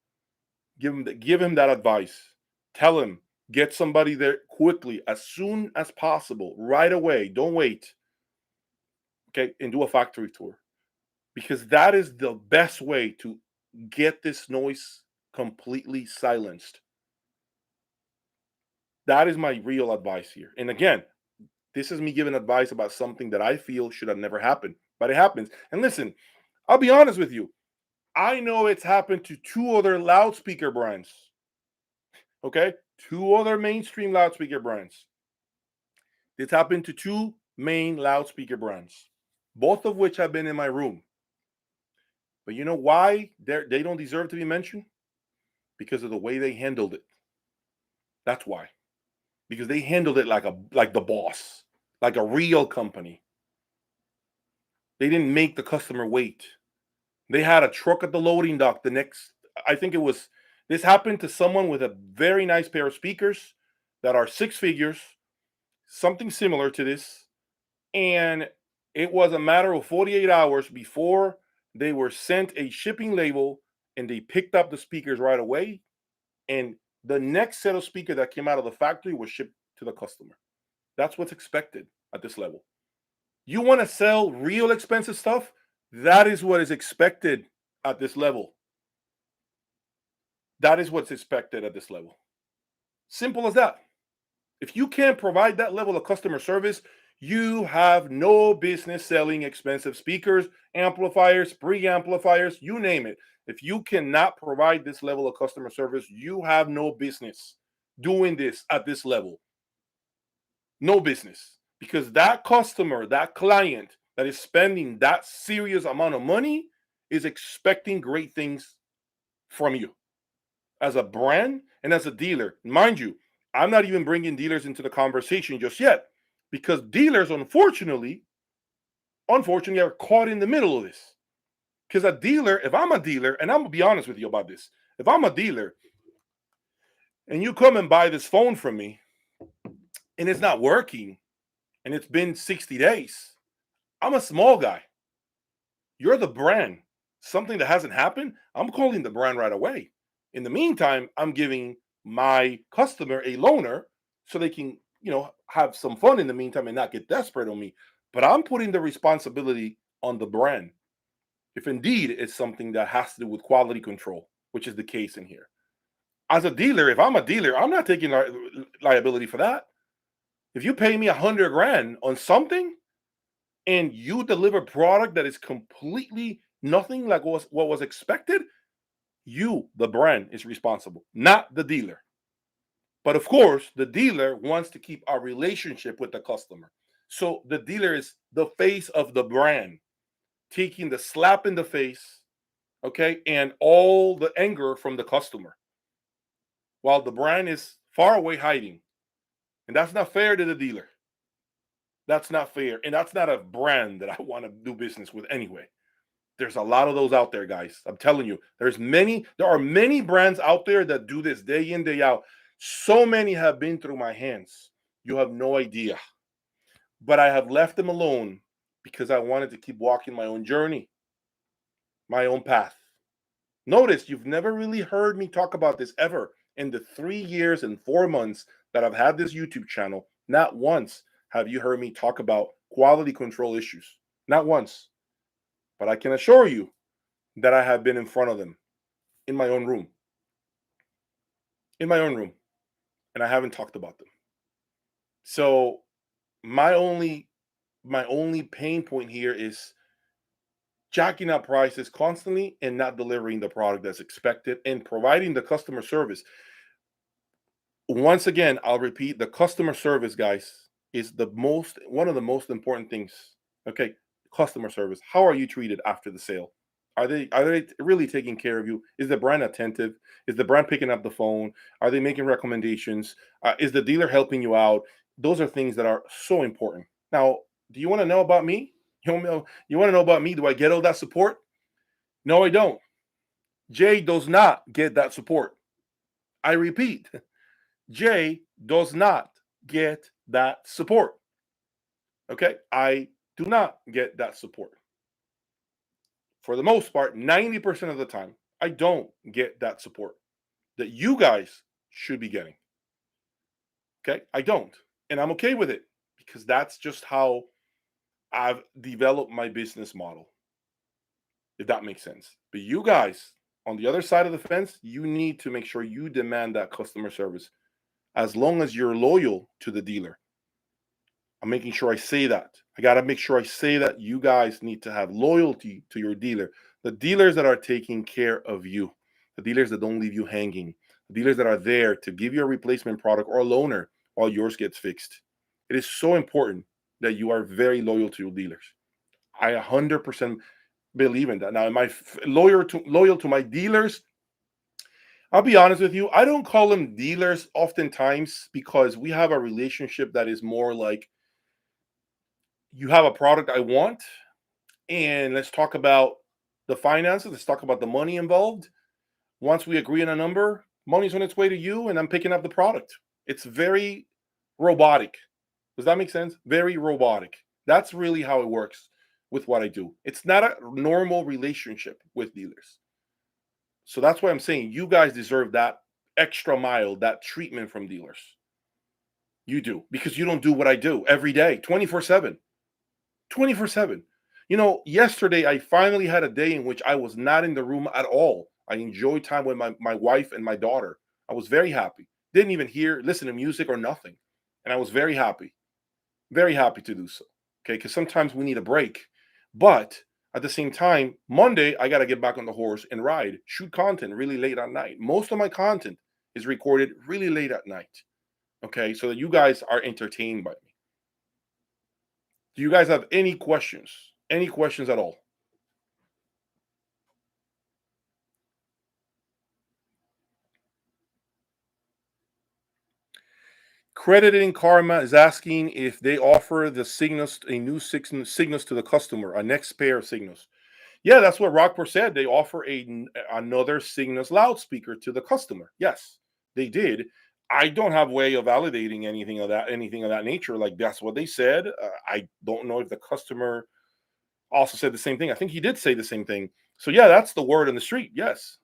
S1: Give him that advice. Tell him, get somebody there quickly, as soon as possible, right away. Don't wait. Okay, and do a factory tour, because that is the best way to get this noise completely silenced. That is my real advice here. And again, this is me giving advice about something that I feel should have never happened, but it happens. And listen, I'll be honest with you. I know it's happened to two other loudspeaker brands. Okay, two other mainstream loudspeaker brands. It's happened to two main loudspeaker brands, both of which have been in my room. But you know why they don't deserve to be mentioned? Because of the way they handled it. That's why. Because they handled it like the boss, like a real company. They didn't make the customer wait. They had a truck at the loading dock. I think this happened to someone with a very nice pair of speakers that are six figures, something similar to this. And it was a matter of 48 hours before they were sent a shipping label, and they picked up the speakers right away. And the next set of speakers that came out of the factory was shipped to the customer. That's what's expected at this level. You want to sell real expensive stuff? That is what is expected at this level. That is what's expected at this level. Simple as that. If you can't provide that level of customer service, you have no business selling expensive speakers, amplifiers, preamplifiers, you name it. If you cannot provide this level of customer service, you have no business doing this at this level. No business. Because that customer, that client that is spending that serious amount of money is expecting great things from you as a brand and as a dealer. Mind you, I'm not even bringing dealers into the conversation just yet, because dealers, unfortunately, are caught in the middle of this. Because if I'm a dealer, and I'm going to be honest with you about this, if I'm a dealer, and you come and buy this phone from me and it's not working and it's been 60 days, I'm a small guy. You're the brand. Something that hasn't happened, I'm calling the brand right away. In the meantime, I'm giving my customer a loaner so they can, have some fun in the meantime and not get desperate on me. But I'm putting the responsibility on the brand. If indeed it's something that has to do with quality control, which is the case in here. As a dealer, if I'm a dealer, I'm not taking liability for that. If you pay me 100 grand on something and you deliver product that is completely nothing like what was expected, you, the brand, is responsible, not the dealer. But of course, the dealer wants to keep our relationship with the customer. So the dealer is the face of the brand, taking the slap in the face, okay, and all the anger from the customer, while the brand is far away hiding. And that's not fair to the dealer. That's not fair. And that's not a brand that I want to do business with anyway. There's a lot of those out there, guys. I'm telling you, there are many brands out there that do this day in, day out. So many have been through my hands. You have no idea. But I have left them alone because I wanted to keep walking my own journey, my own path. Notice you've never really heard me talk about this ever in the 3 years and 4 months that I've had this YouTube channel. Not once have you heard me talk about quality control issues. Not once. But I can assure you that I have been in front of them in my own room. In my own room. And I haven't talked about them. So my only pain point here is jacking up prices constantly and not delivering the product that's expected and providing the customer service. Once again, I'll repeat, the customer service, guys, is one of the most important things. Okay, customer service. How are you treated after the sale? Are they really taking care of you? Is the brand attentive? Is the brand picking up the phone? Are they making recommendations? Is the dealer helping you out? Those are things that are so important. Now, do you want to know about me? You want to know about me? Do I get all that support? No, I don't. Jay does not get that support. I repeat, Jay does not get that support. Okay, I do not get that support. For the most part, 90% of the time, I don't get that support that you guys should be getting. Okay, I don't. And I'm okay with it because that's just how I've developed my business model, if that makes sense. But you guys on the other side of the fence, you need to make sure you demand that customer service as long as you're loyal to the dealer. I'm making sure I say that. I got to make sure I say that you guys need to have loyalty to your dealer. The dealers that are taking care of you, the dealers that don't leave you hanging, the dealers that are there to give you a replacement product or a loaner while yours gets fixed. It is so important that you are very loyal to your dealers. I 100% believe in that. Now, am I loyal to my dealers? I'll be honest with you. I don't call them dealers oftentimes because we have a relationship that is more like, you have a product I want, and let's talk about the finances. Let's talk about the money involved. Once we agree on a number, money's on its way to you, and I'm picking up the product. It's very robotic. Does that make sense? Very robotic. That's really how it works with what I do. It's not a normal relationship with dealers. So that's why I'm saying you guys deserve that extra mile, that treatment from dealers. You do, because you don't do what I do every day, 24/7. 24/7. Yesterday I finally had a day in which I was not in the room at all. I enjoyed time with my wife and my daughter. I was very happy. Didn't even listen to music or nothing. And I was very happy to do so. Okay, because sometimes we need a break. But at the same time, Monday, I got to get back on the horse and ride, shoot content really late at night. Most of my content is recorded really late at night. Okay, so that you guys are entertained by me. Do you guys have any questions? Any questions at all? Crediting Karma is asking if they offer the signals, a new signals to the customer, a next pair of signals. Yeah, that's what Rockport said. They offer another signals loudspeaker to the customer. Yes, they did. I don't have way of validating anything of that nature. Like that's what they said. I don't know if the customer also said the same thing. I think he did say the same thing. So yeah, that's the word on the street. Yes.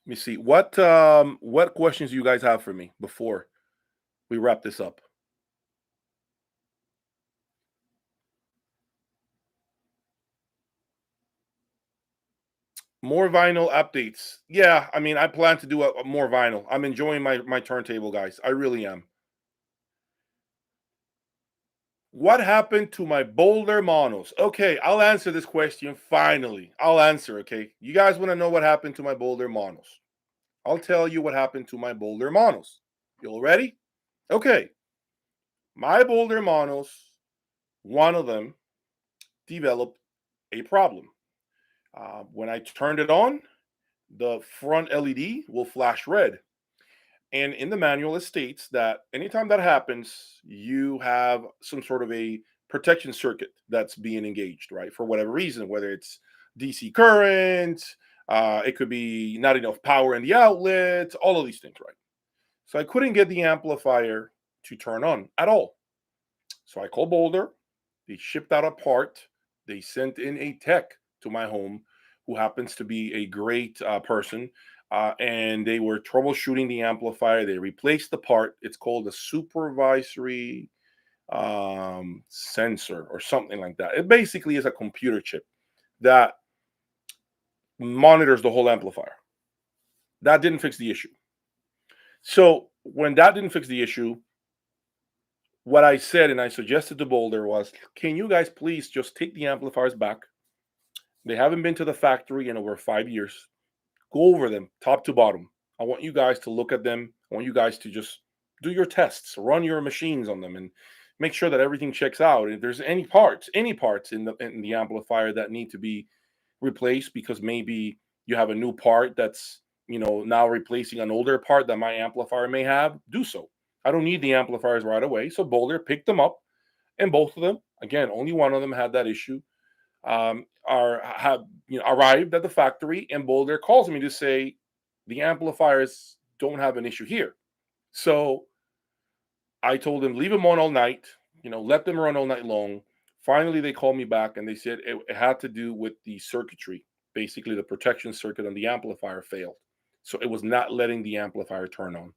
S1: Let me see. What questions do you guys have for me before we wrap this up? More vinyl updates. Yeah, I mean, I plan to do a more vinyl. I'm enjoying my turntable, guys. I really am. What happened to my Boulder Monos? Okay, I'll answer this question finally. I'll answer, okay? You guys want to know what happened to my Boulder Monos? I'll tell you what happened to my Boulder Monos. You all ready? Okay. My Boulder Monos, one of them developed a problem. When I turned it on, the front LED will flash red. And in the manual, it states that anytime that happens, you have some sort of a protection circuit that's being engaged, right? For whatever reason, whether it's DC current, it could be not enough power in the outlet, all of these things, right? So I couldn't get the amplifier to turn on at all. So I called Boulder. They shipped out a part. They sent in a tech to my home who happens to be a great person. And they were troubleshooting the amplifier. They replaced the part. It's called a supervisory sensor or something like that. It basically is a computer chip that monitors the whole amplifier. That didn't fix the issue. So when that didn't fix the issue, what I said and I suggested to Boulder was, can you guys please just take the amplifiers back? They haven't been to the factory in over 5 years. Go over them top to bottom. I want you guys to look at them. I want you guys to just do your tests, run your machines on them, and make sure that everything checks out. If there's any parts in the amplifier that need to be replaced because maybe you have a new part that's now replacing an older part that my amplifier may have, do so. I don't need the amplifiers right away. So Boulder picked them up, and both of them, again, only one of them had that issue. Are have arrived at the factory, and Boulder calls me to say the amplifiers don't have an issue here. So I told them leave them on all night, let them run all night long. Finally, they called me back and they said it had to do with the circuitry. Basically, the protection circuit on the amplifier failed. So it was not letting the amplifier turn on.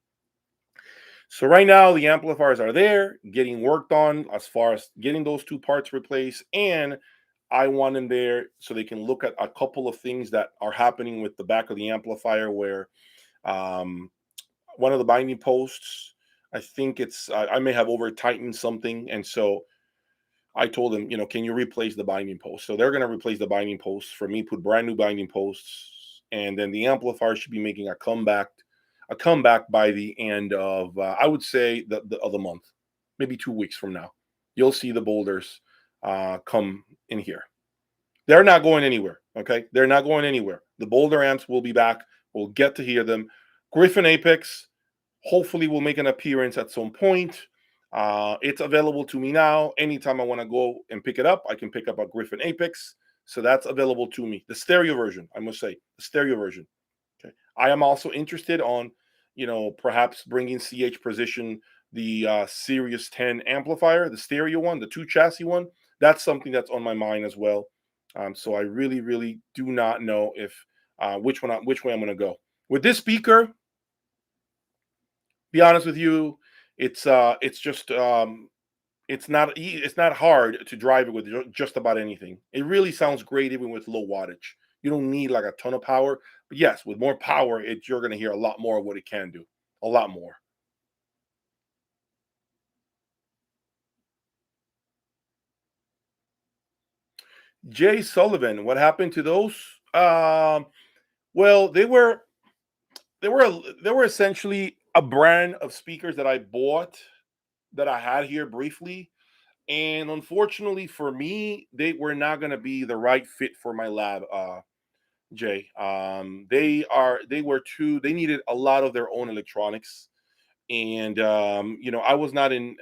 S1: So right now, the amplifiers are there, getting worked on as far as getting those two parts replaced. And I want them there so they can look at a couple of things that are happening with the back of the amplifier where um, one of the binding posts, I think I may have over tightened something. And so I told them, can you replace the binding post? So they're going to replace the binding posts for me, put brand new binding posts, and then the amplifier should be making a comeback by the end of I would say of the month, maybe 2 weeks from now. You'll see the boulders come in here. They're not going anywhere. Okay, they're not going anywhere. The boulder amps will be back. We'll get to hear them. Griffin Apex hopefully will make an appearance at some point. It's available to me now. Anytime I want to go and pick it up, I can pick up a Griffin Apex. So that's available to me. The stereo version, I must say, the stereo version. Okay. I am also interested on, perhaps bringing CH Precision the Sirius 10 amplifier, the stereo one, the two chassis one. That's something that's on my mind as well. So I really, really do not know if which way I'm going to go with this speaker. Be honest with you, it's just it's not hard to drive it with just about anything. It really sounds great even with low wattage. You don't need like a ton of power, but yes, with more power, you're going to hear a lot more of what it can do, a lot more. Jay Sullivan, what happened to those? Well, they were essentially a brand of speakers that I bought that I had here briefly. And unfortunately for me, they were not going to be the right fit for my lab, Jay. They needed a lot of their own electronics. And I was not in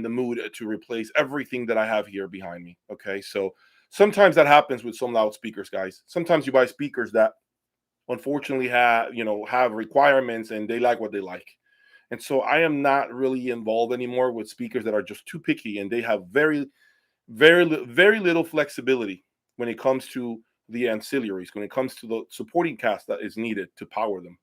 S1: the mood to replace everything that I have here behind me. Okay. So Sometimes that happens with some loudspeakers, guys. Sometimes you buy speakers that unfortunately have requirements and they like what they like. And so I am not really involved anymore with speakers that are just too picky and they have very little flexibility when it comes to the ancillaries, when it comes to the supporting cast that is needed to power them.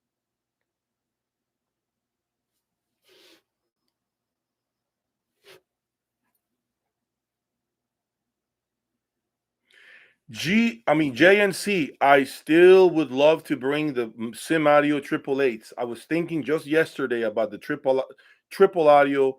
S1: JNC. I still would love to bring the Sim Audio Triple Eights. I was thinking just yesterday about the triple audio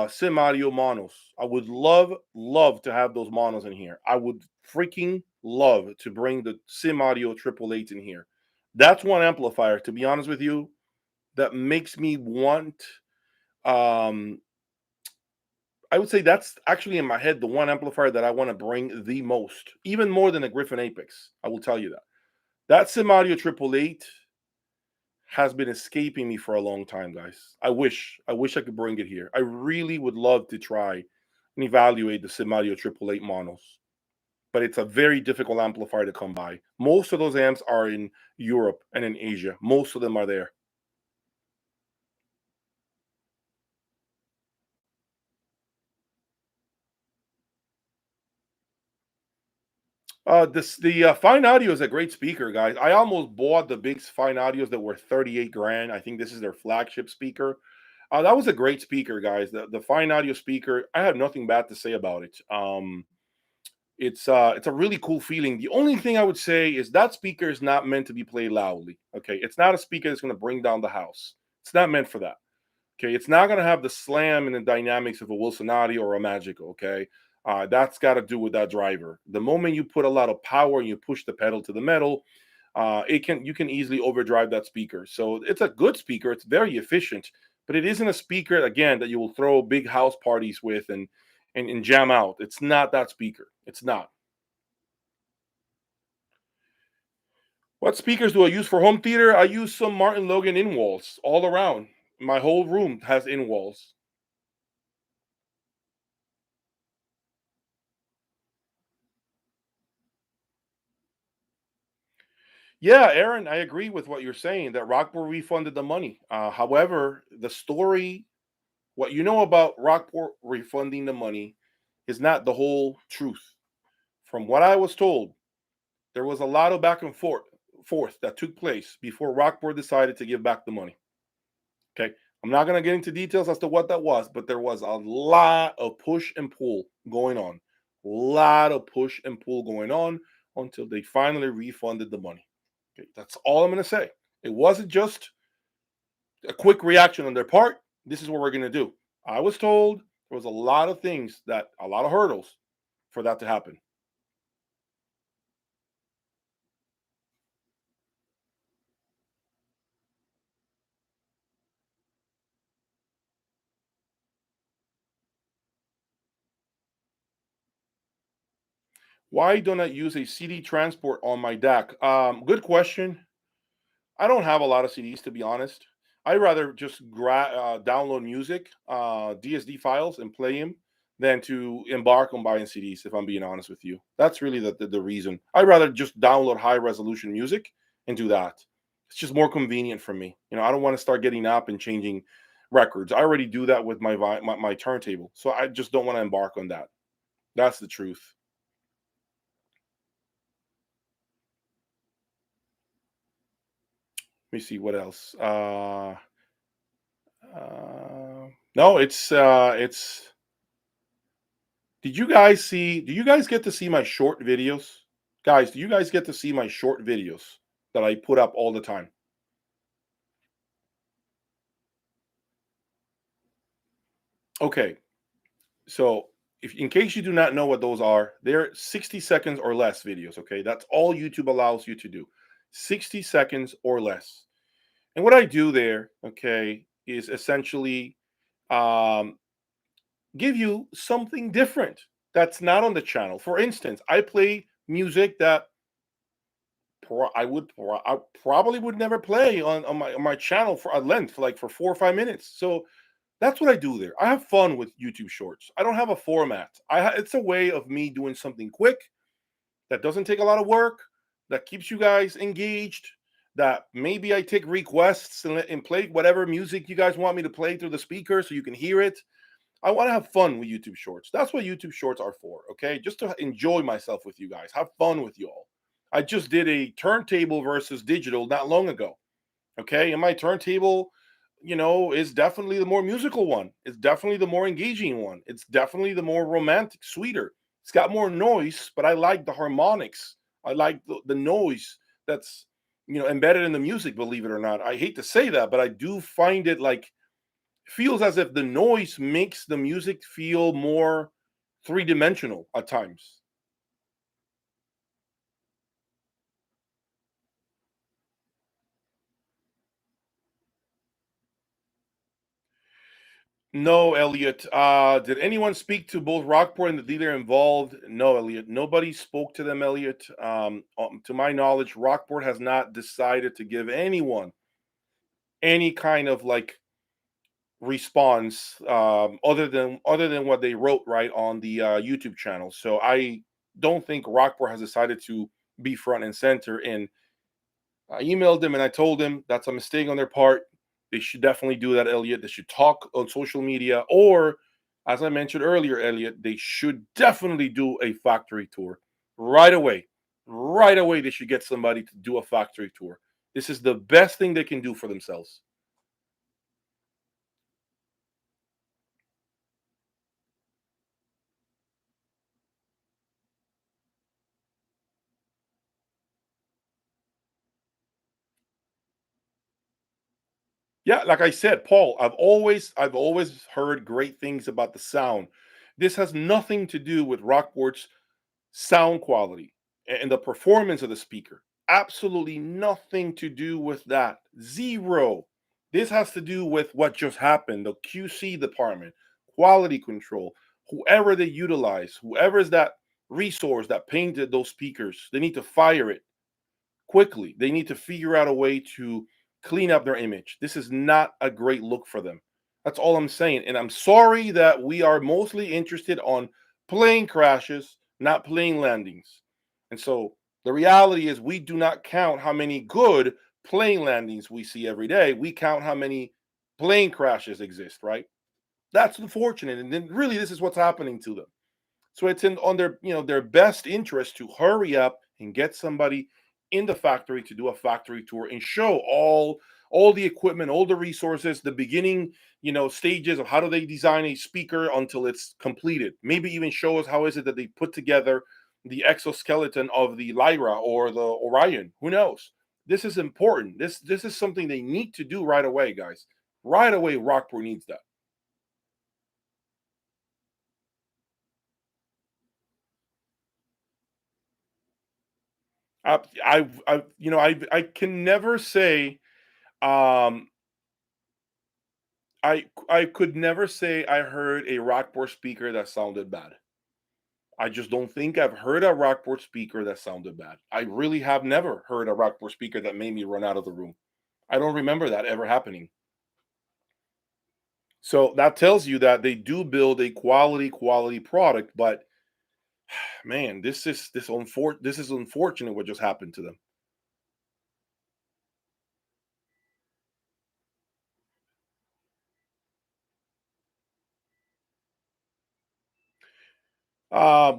S1: Sim Audio monos. I would love to have those monos in here. I would freaking love to bring the Sim Audio Triple Eights in here. That's one amplifier, to be honest with you, that makes me want. Um, I would say that's actually in my head the one amplifier that I want to bring the most, even more than a Griffin Apex. I will tell you that. That Sim Audio Triple Eight has been escaping me for a long time, guys. I wish I could bring it here. I really would love to try and evaluate the Sim Audio Triple Eight monos, but it's a very difficult amplifier to come by. Most of those amps are in Europe and in Asia. Most of them are there. The Fine Audio is a great speaker, guys. I almost bought the big Fine Audios that were 38 grand. I think this is their flagship speaker. That was a great speaker, guys. The Fine Audio speaker. I have nothing bad to say about it. It's a really cool feeling. The only thing I would say is that speaker is not meant to be played loudly. Okay, it's not a speaker that's going to bring down the house. It's not meant for that. Okay, it's not going to have the slam and the dynamics of a Wilsonati or a Magical. Okay, that's got to do with that driver. The moment you put a lot of power and you push the pedal to the metal, you can easily overdrive that speaker. So it's a good speaker. It's very efficient, but it isn't a speaker again that you will throw big house parties with and jam out. It's not that speaker. It's not. What speakers do I use for home theater? I use some Martin Logan in walls all around. My whole room has in walls. Yeah, Aaron, I agree with what you're saying that Rockport refunded the money. However, the story, what you know about Rockport refunding the money, is not the whole truth. From what I was told, there was a lot of back and forth that took place before Rockport decided to give back the money. Okay, I'm not going to get into details as to what that was, but there was a lot of push and pull going on, a lot of push and pull going on until they finally refunded the money. Okay, that's all I'm going to say. It wasn't just a quick reaction on their part. This is what we're going to do. I was told there was a lot of things a lot of hurdles for that to happen. Why don't I use a CD transport on my DAC? Good question. I don't have a lot of CDs to be honest. I rather just download music, DSD files, and play them than to embark on buying CDs. If I'm being honest with you, that's really the reason. I rather just download high resolution music and do that. It's just more convenient for me. I don't want to start getting up and changing records. I already do that with my turntable, so I just don't want to embark on that. That's the truth. Let me see what else. No, it's. Do you guys get to see my short videos? Guys, do you guys get to see my short videos that I put up all the time? Okay. So, if in case you do not know what those are, they're 60 seconds or less videos, okay? That's all YouTube allows you to do. 60 seconds or less. And what I do there, okay, is essentially um give you something different that's not on the channel. For instance, I play music that I probably would never play on my channel for a length, like for 4 or 5 minutes. So That's what I do there. I have fun with YouTube Shorts. I don't have a format. It's a way of me doing something quick that doesn't take a lot of work, that keeps you guys engaged. That maybe I take requests and play whatever music you guys want me to play through the speaker so you can hear it. I want to have fun with YouTube Shorts. That's what YouTube Shorts are for, okay? Just to enjoy myself with you guys, have fun with you all. I just did a turntable versus digital not long ago, okay? And my turntable, is definitely the more musical one. It's definitely the more engaging one. It's definitely the more romantic, sweeter. It's got more noise, but I like the harmonics. I like the noise that's, embedded in the music, believe it or not. I hate to say that, but I do find it like feels as if the noise makes the music feel more three-dimensional at times. No, Elliot. Did anyone speak to both Rockport and the dealer involved? No, Elliot. Nobody spoke to them, Elliot. To my knowledge, Rockport has not decided to give anyone any kind of like response, other than what they wrote right on the YouTube channel. So I don't think Rockport has decided to be front and center. And I emailed them and I told them that's a mistake on their part. They should definitely do that, Elliot. They should talk on social media, or as I mentioned earlier, Elliot, they should definitely do a factory tour right away. Right away, they should get somebody to do a factory tour. This is the best thing they can do for themselves. Yeah, like I said, Paul, I've always heard great things about the sound. This has nothing to do with Rockport's sound quality and the performance of the speaker. Absolutely nothing to do with that. Zero. This has to do with what just happened. The QC department, quality control, whoever they utilize, whoever is that resource that painted those speakers, they need to fire it quickly. They need to figure out a way to clean up their image. This is not a great look for them. That's all I'm saying. And I'm sorry that we are mostly interested on plane crashes, not plane landings. And so the reality is we do not count how many good plane landings we see every day. We count how many plane crashes exist, right? That's unfortunate. And then really this is what's happening to them. So it's in on their best interest to hurry up and get somebody in the factory to do a factory tour and show all the equipment, all the resources, the beginning, stages of how do they design a speaker until it's completed. Maybe even show us how is it that they put together the exoskeleton of the Lyra or the Orion. Who knows? This is important. This is something they need to do right away, guys. Right away, Rockport needs that. I can never say um I could never say I heard a Rockport speaker that sounded bad. I just don't think I've heard a Rockport speaker that sounded bad. I really have never heard a Rockport speaker that made me run out of the room. I don't remember that ever happening. So that tells you that they do build a quality product, but man, this is unfortunate what just happened to them.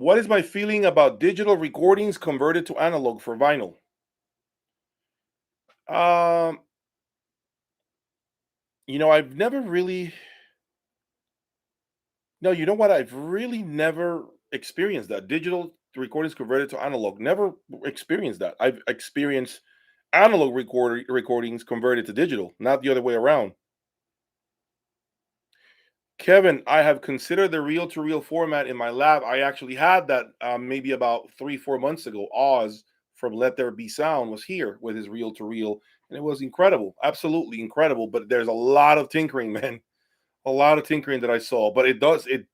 S1: What is my feeling about digital recordings converted to analog for vinyl? Um, I've never really. No, you know what? I've really never experienced that. Digital recordings converted to analog. Never experienced that. I've experienced analog recordings converted to digital, not the other way around. Kevin, I have considered the reel to reel format in my lab. I actually had that maybe about 3, 4 months ago. Oz from Let There Be Sound was here with his reel to reel, and it was incredible, absolutely incredible. But there's a lot of tinkering, man, a lot of tinkering that I saw. But it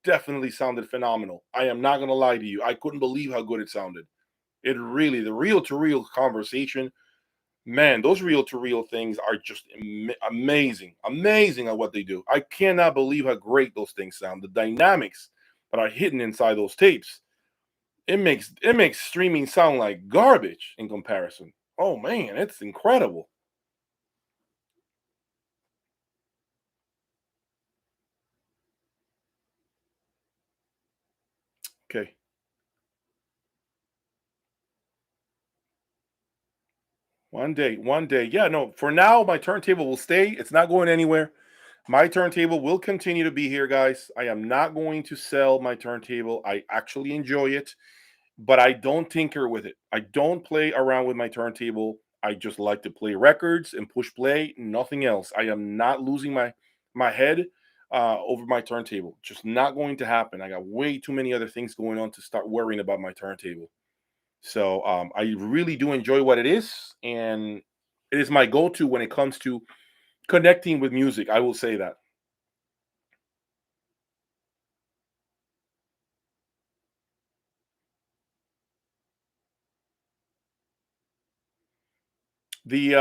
S1: definitely sounded phenomenal. I am not gonna lie to you. I couldn't believe how good it sounded. It really, the reel to reel conversation. Man, those reel to reel things are just amazing, amazing at what they do. I cannot believe how great those things sound. The dynamics that are hidden inside those tapes, it makes streaming sound like garbage in comparison. Oh man, it's incredible. Okay. One day. Yeah, no, for now, my turntable will stay. It's not going anywhere. My turntable will continue to be here, guys. I am not going to sell my turntable. I actually enjoy it, but I don't tinker with it. I don't play around with my turntable. I just like to play records and push play, nothing else. I am not losing my head over my turntable. Just not going to happen. I got way too many other things going on to start worrying about my turntable. So I really do enjoy what it is, and it is my go-to when it comes to connecting with music. I will say that. The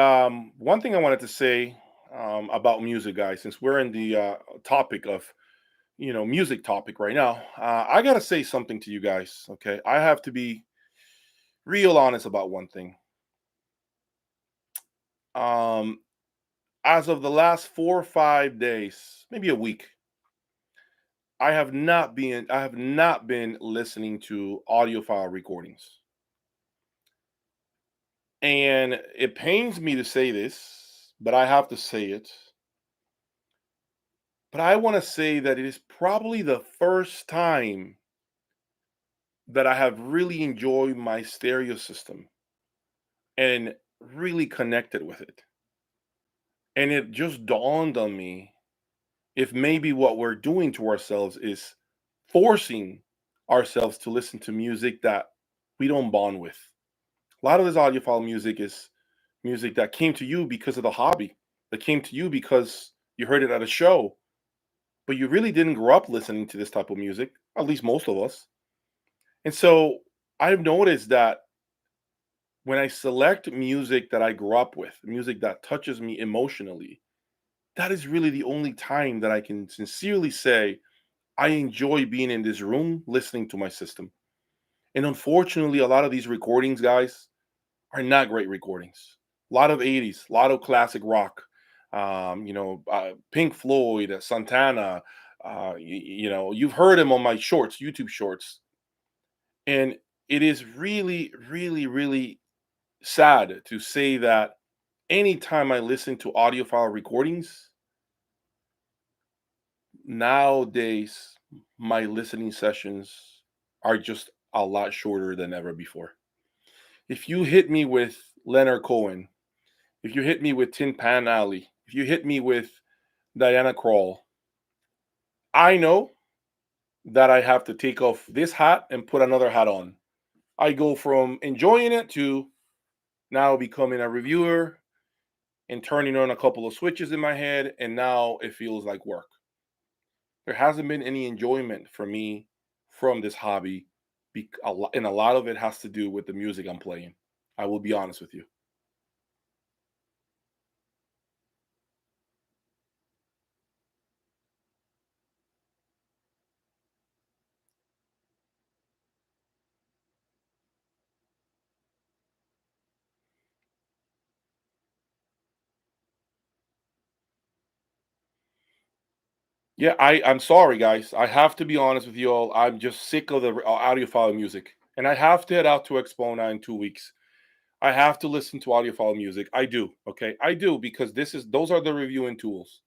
S1: one thing I wanted to say about music, guys, since we're in the topic of music topic right now, I gotta say something to you guys. Okay, I have to be real honest about one thing. Um, as of the last 4 or 5 days, maybe a week, I have not been listening to audiophile recordings. And it pains me to say this, but I have to say it. But I want to say that it is probably the first time that I have really enjoyed my stereo system and really connected with it. And it just dawned on me if maybe what we're doing to ourselves is forcing ourselves to listen to music that we don't bond with. A lot of this audiophile music is music that came to you because of the hobby, that came to you because you heard it at a show, but you really didn't grow up listening to this type of music, at least most of us. And so I've noticed that when I select music that I grew up with, music that touches me emotionally, that is really the only time that I can sincerely say I enjoy being in this room listening to my system. And unfortunately, a lot of these recordings, guys, are not great recordings. A lot of 80s, a lot of classic rock, Pink Floyd, Santana. You've heard him on my shorts, YouTube shorts. And it is really, really, really sad to say that anytime I listen to audiophile recordings, nowadays my listening sessions are just a lot shorter than ever before. If you hit me with Leonard Cohen, if you hit me with Tin Pan Alley, if you hit me with Diana Krall, I know that I have to take off this hat and put another hat on. I go from enjoying it to now becoming a reviewer and turning on a couple of switches in my head, and now it feels like work. There hasn't been any enjoyment for me from this hobby, and a lot of it has to do with the music I'm playing. I will be honest with you. Yeah, I'm sorry, guys. I have to be honest with you all. I'm just sick of the audiophile music, and I have to head out to Expona in 2 weeks. I have to listen to audiophile music. I do. Okay, I do because those are the reviewing tools.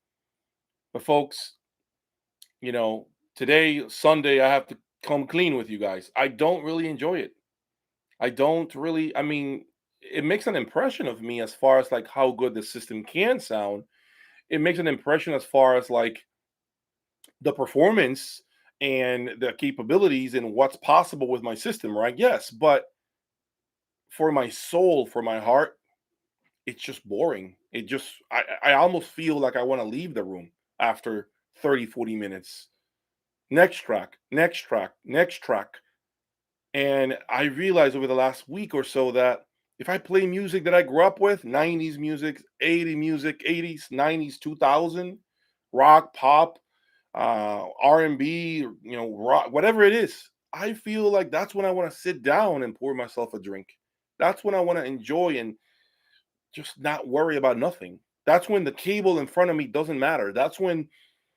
S1: But folks, you know, today Sunday, I have to come clean with you guys. I don't really enjoy it. I don't really. I mean, it makes an impression of me as far as like how good the system can sound. It makes an impression as far as like the performance and the capabilities and what's possible with my system, right? Yes, but for my soul, for my heart, it's just boring. I almost feel like I want to leave the room after 30, 40 minutes. Next track, next track, next track. And I realized over the last week or so that If I play music that I grew up with, 90s music, 80 music, 80s, 90s, 2000, rock, pop, R&B, rock, whatever it is, I feel like that's when I want to sit down and pour myself a drink. That's when I want to enjoy and just not worry about nothing. That's when the cable in front of me doesn't matter. That's when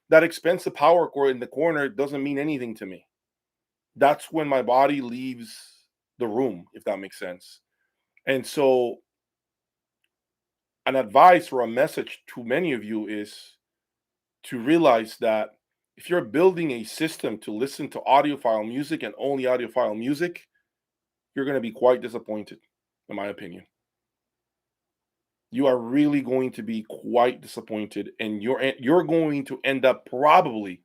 S1: that expensive power cord in the corner doesn't mean anything to me. That's when my body leaves the room, if that makes sense. And so, an advice or a message to many of you is to realize that if you're building a system to listen to audiophile music and only audiophile music, you're going to be quite disappointed, in my opinion. You are really going to be quite disappointed, and you're going to end up probably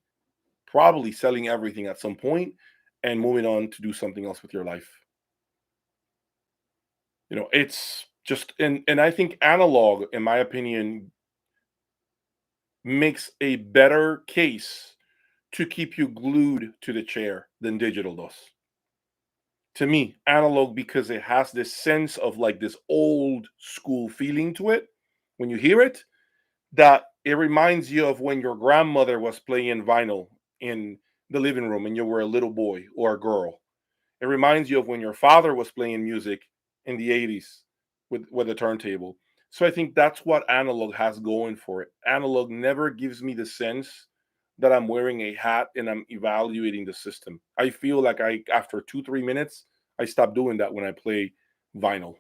S1: selling everything at some point and moving on to do something else with your life. It's just, and I think analog, in my opinion, makes a better case to keep you glued to the chair than digital does. To me, analog, because it has this sense of like this old school feeling to it. When you hear it, that it reminds you of when your grandmother was playing vinyl in the living room and you were a little boy or a girl. It reminds you of when your father was playing music in the 80s with a turntable. So I think that's what analog has going for it. Analog never gives me the sense that I'm wearing a hat and I'm evaluating the system. I feel like after 2, 3 minutes, I stop doing that when I play vinyl.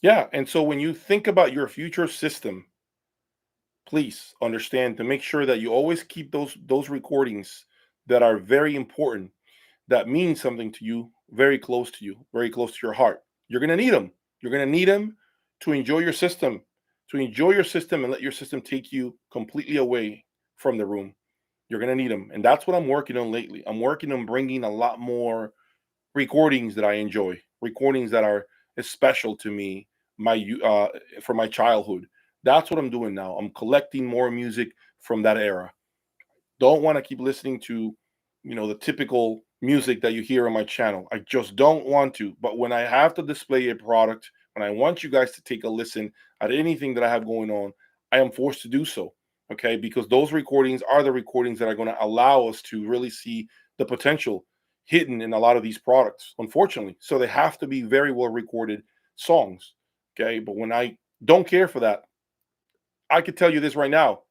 S1: Yeah. And so when you think about your future system, please understand to make sure that you always keep those recordings that are very important, that mean something to you, very close to you, very close to your heart. You're going to need them. You're going to need them to enjoy your system, and let your system take you completely away from the room. You're going to need them. And that's what I'm working on lately. I'm working on bringing a lot more recordings that I enjoy, recordings that are special to me, from my childhood. That's what I'm doing now. I'm collecting more music from that era. Don't want to keep listening to, the typical music that you hear on my channel. I just don't want to. But when I have to display a product, when I want you guys to take a listen at anything that I have going on, I am forced to do so. Okay, because those recordings are the recordings that are going to allow us to really see the potential hidden in a lot of these products, unfortunately. So they have to be very well recorded songs. Okay, but when I don't care for that, I could tell you this right now,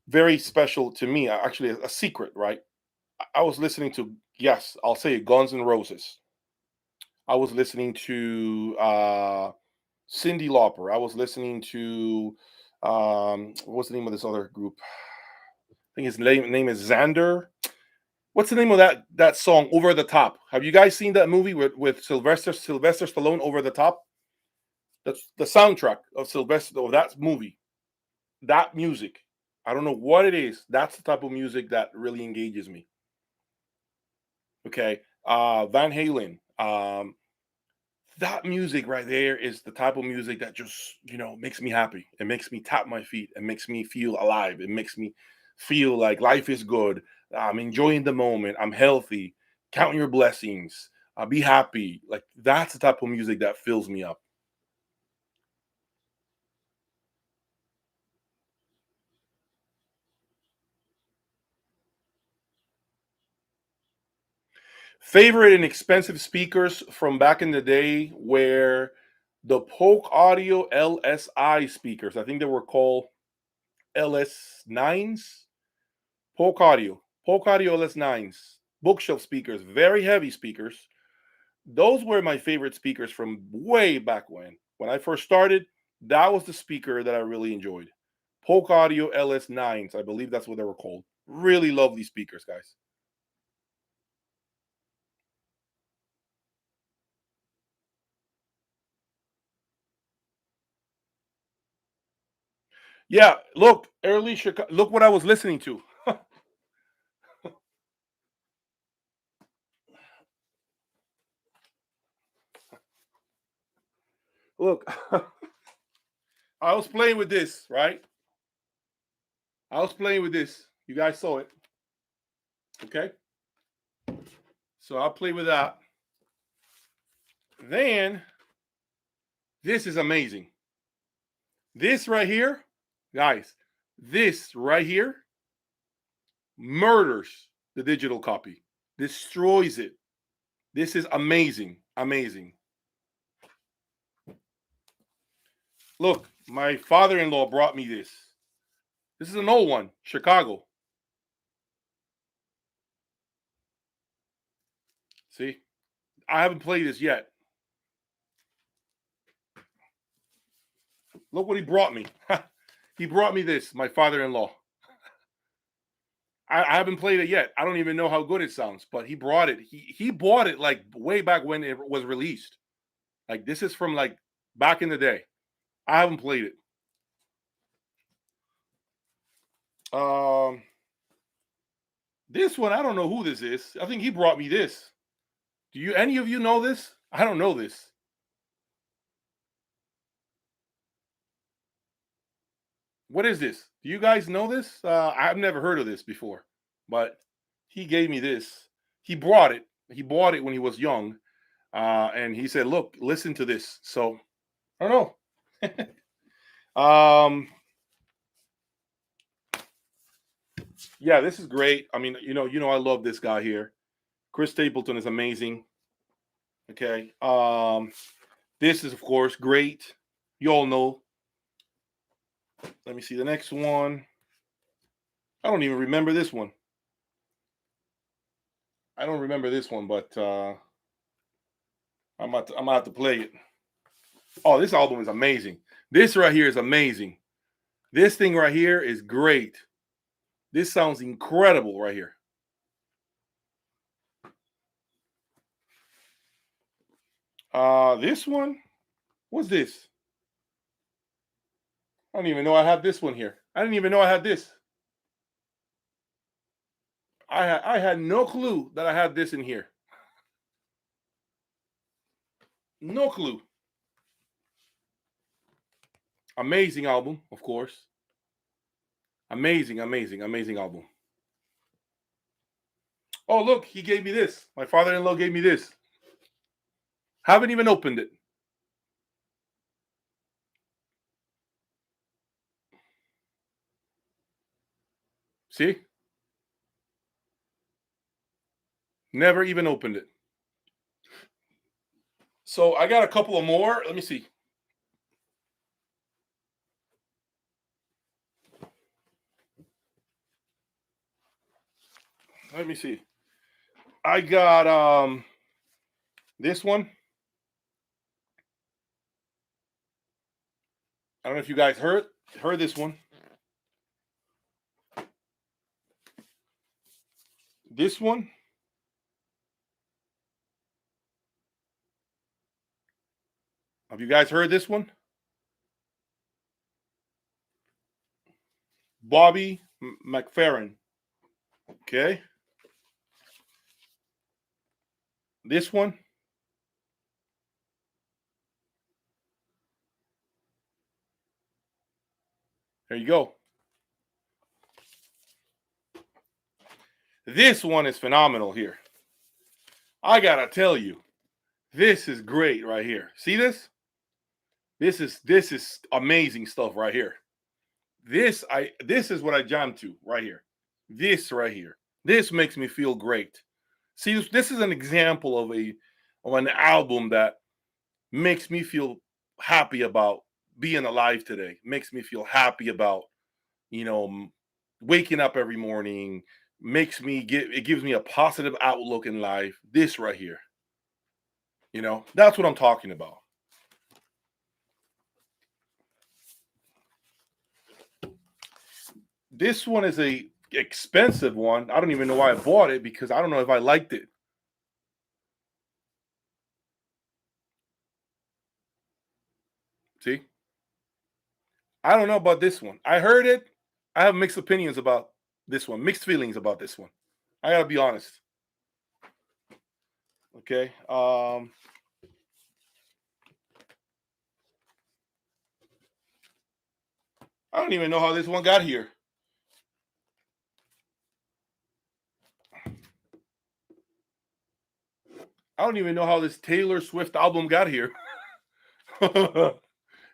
S1: very special to me, actually a secret, right? I was listening to, yes, I'll say it, Guns N' Roses. I was listening to Cindy Lauper. I was listening to what's the name of this other group? I think his name is Xander. What's the name of that song, Over the Top? Have you guys seen that movie with Sylvester Stallone, Over the Top? That's the soundtrack of Sylvester of that movie. That music. I don't know what it is. That's the type of music that really engages me. Okay. Van Halen. That music right there is the type of music that just, makes me happy. It makes me tap my feet. It makes me feel alive. It makes me feel like life is good. I'm enjoying the moment. I'm healthy. Count your blessings. Be happy. Like, that's the type of music that fills me up. Favorite and expensive speakers from back in the day were the Polk Audio LSI speakers. I think they were called LS9s. Polk Audio LS9s. Bookshelf speakers, very heavy speakers. Those were my favorite speakers from way back when. When I first started, that was the speaker that I really enjoyed. Polk Audio LS9s, I believe that's what they were called. Really lovely speakers, guys. Yeah, look, early Chicago. Look what I was listening to. Look, I was playing with this, right? I was playing with this. You guys saw it. Okay. So I'll play with that. Then, this is amazing. This right here, guys, this right here murders the digital copy, destroys it. This is amazing, amazing. Look, my father-in-law brought me this. This is an old one, Chicago. See, I haven't played this yet. Look what he brought me. He brought me this, my father-in-law. I haven't played it yet. I don't even know how good it sounds, but he brought it. He bought it like way back when it was released. Like this is from like back in the day. I haven't played it. This one, I don't know who this is. I think he brought me this. Do you any of you know this? I don't know this. What is this? Do you guys know this? I've never heard of this before, but he gave me this. He brought it. He bought it when he was young, and he said, "Look, listen to this." So I don't know. Yeah, this is great. I mean, I love this guy here. Chris Stapleton is amazing. Okay. This is of course great. You all know. Let me see the next one. I don't even remember this one. I don't remember this one, but I'm about to have to play it. Oh, this album is amazing. This right here is amazing. This thing right here is great. This sounds incredible right here. This one, what's this? I don't even know I have this one here. I didn't even know I had this. I had no clue that I had this in here. No clue. Amazing album, of course. Amazing, amazing, amazing album. Oh, look, he gave me this. My father-in-law gave me this. Haven't even opened it. See? Never even opened it. So I got a couple of more. Let me see. Let me see. I got this one. I don't know if you guys heard this one. This one. Have you guys heard this one? Bobby McFerrin. Okay. This one. There you go. This one is phenomenal here. I gotta tell you, this is great right here. See this? This is amazing stuff right here. This is what I jam to right here. This right here. This makes me feel great. See, this is an example of an album that makes me feel happy about being alive today. Makes me feel happy about, waking up every morning. It gives me a positive outlook in life. This right here. That's what I'm talking about. This one is a expensive one. I don't even know why I bought it because I don't know if I liked it. See? I don't know about this one. I heard it. I have mixed opinions about this one, mixed feelings about this one. I gotta be honest. Okay. I don't even know how this one got here. I don't even know how this Taylor Swift album got here.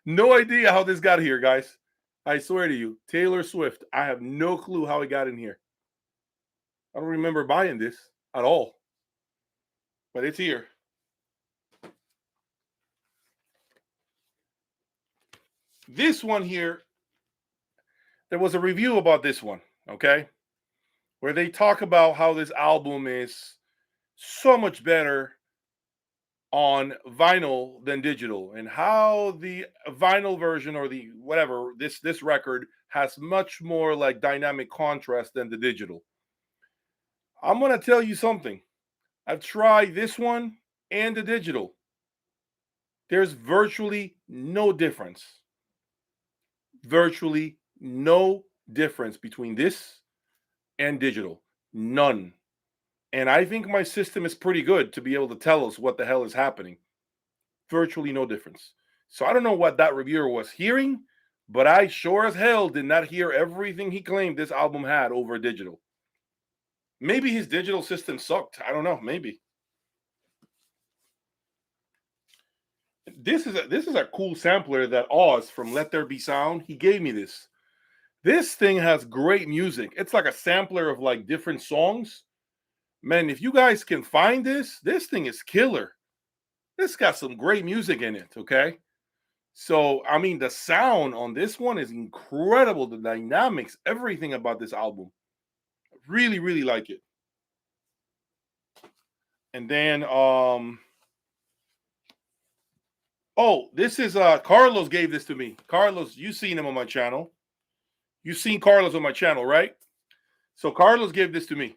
S1: No idea how this got here, guys. I swear to you, Taylor Swift. I have no clue how it got in here. I don't remember buying this at all, but it's here. This one here, there was a review about this one, okay, where they talk about how this album is so much better on vinyl than digital, and how the vinyl version, or the whatever, this record has much more like dynamic contrast than the digital. I'm going to tell you something. I've tried this one and the digital. There's virtually no difference. Virtually no difference between this and digital. None. And I think my system is pretty good to be able to tell us what the hell is happening. Virtually no difference. So I don't know what that reviewer was hearing, but I sure as hell did not hear everything he claimed this album had over digital. Maybe his digital system sucked. I don't know. Maybe. This is a cool sampler that Oz from Let There Be Sound, he gave me this. This thing has great music. It's like a sampler of like different songs. Man, if you guys can find this thing is killer. This got some great music in it, okay? So, I mean, the sound on this one is incredible. The dynamics, everything about this album. Really, really like it. And then, oh, this is Carlos gave this to me. Carlos, you seen him on my channel. You've seen Carlos on my channel, right? So Carlos gave this to me.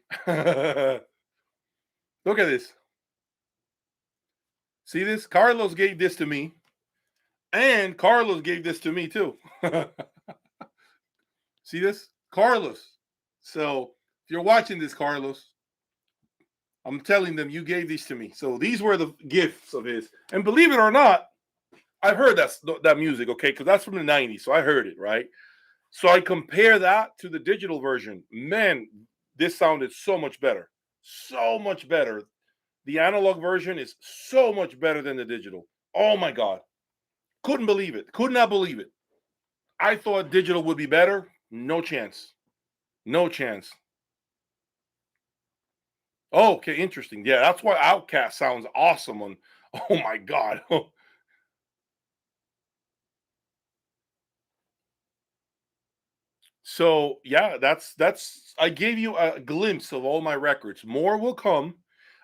S1: Look at this. See this? Carlos gave this to me. And Carlos gave this to me too. See this? Carlos. So if you're watching this, Carlos, I'm telling them you gave these to me. So these were the gifts of his. And believe it or not, I've heard that music, okay? Because that's from the 90s. So I heard it, right? So I compare that to the digital version. Man, this sounded so much better. So much better. The analog version is so much better than the digital. Oh my God. Couldn't believe it. Could not believe it. I thought digital would be better. No chance. No chance. Oh, okay, interesting. Yeah, that's why Outcast sounds awesome on. Oh my God. So yeah, that's I gave you a glimpse of all my records. More will come.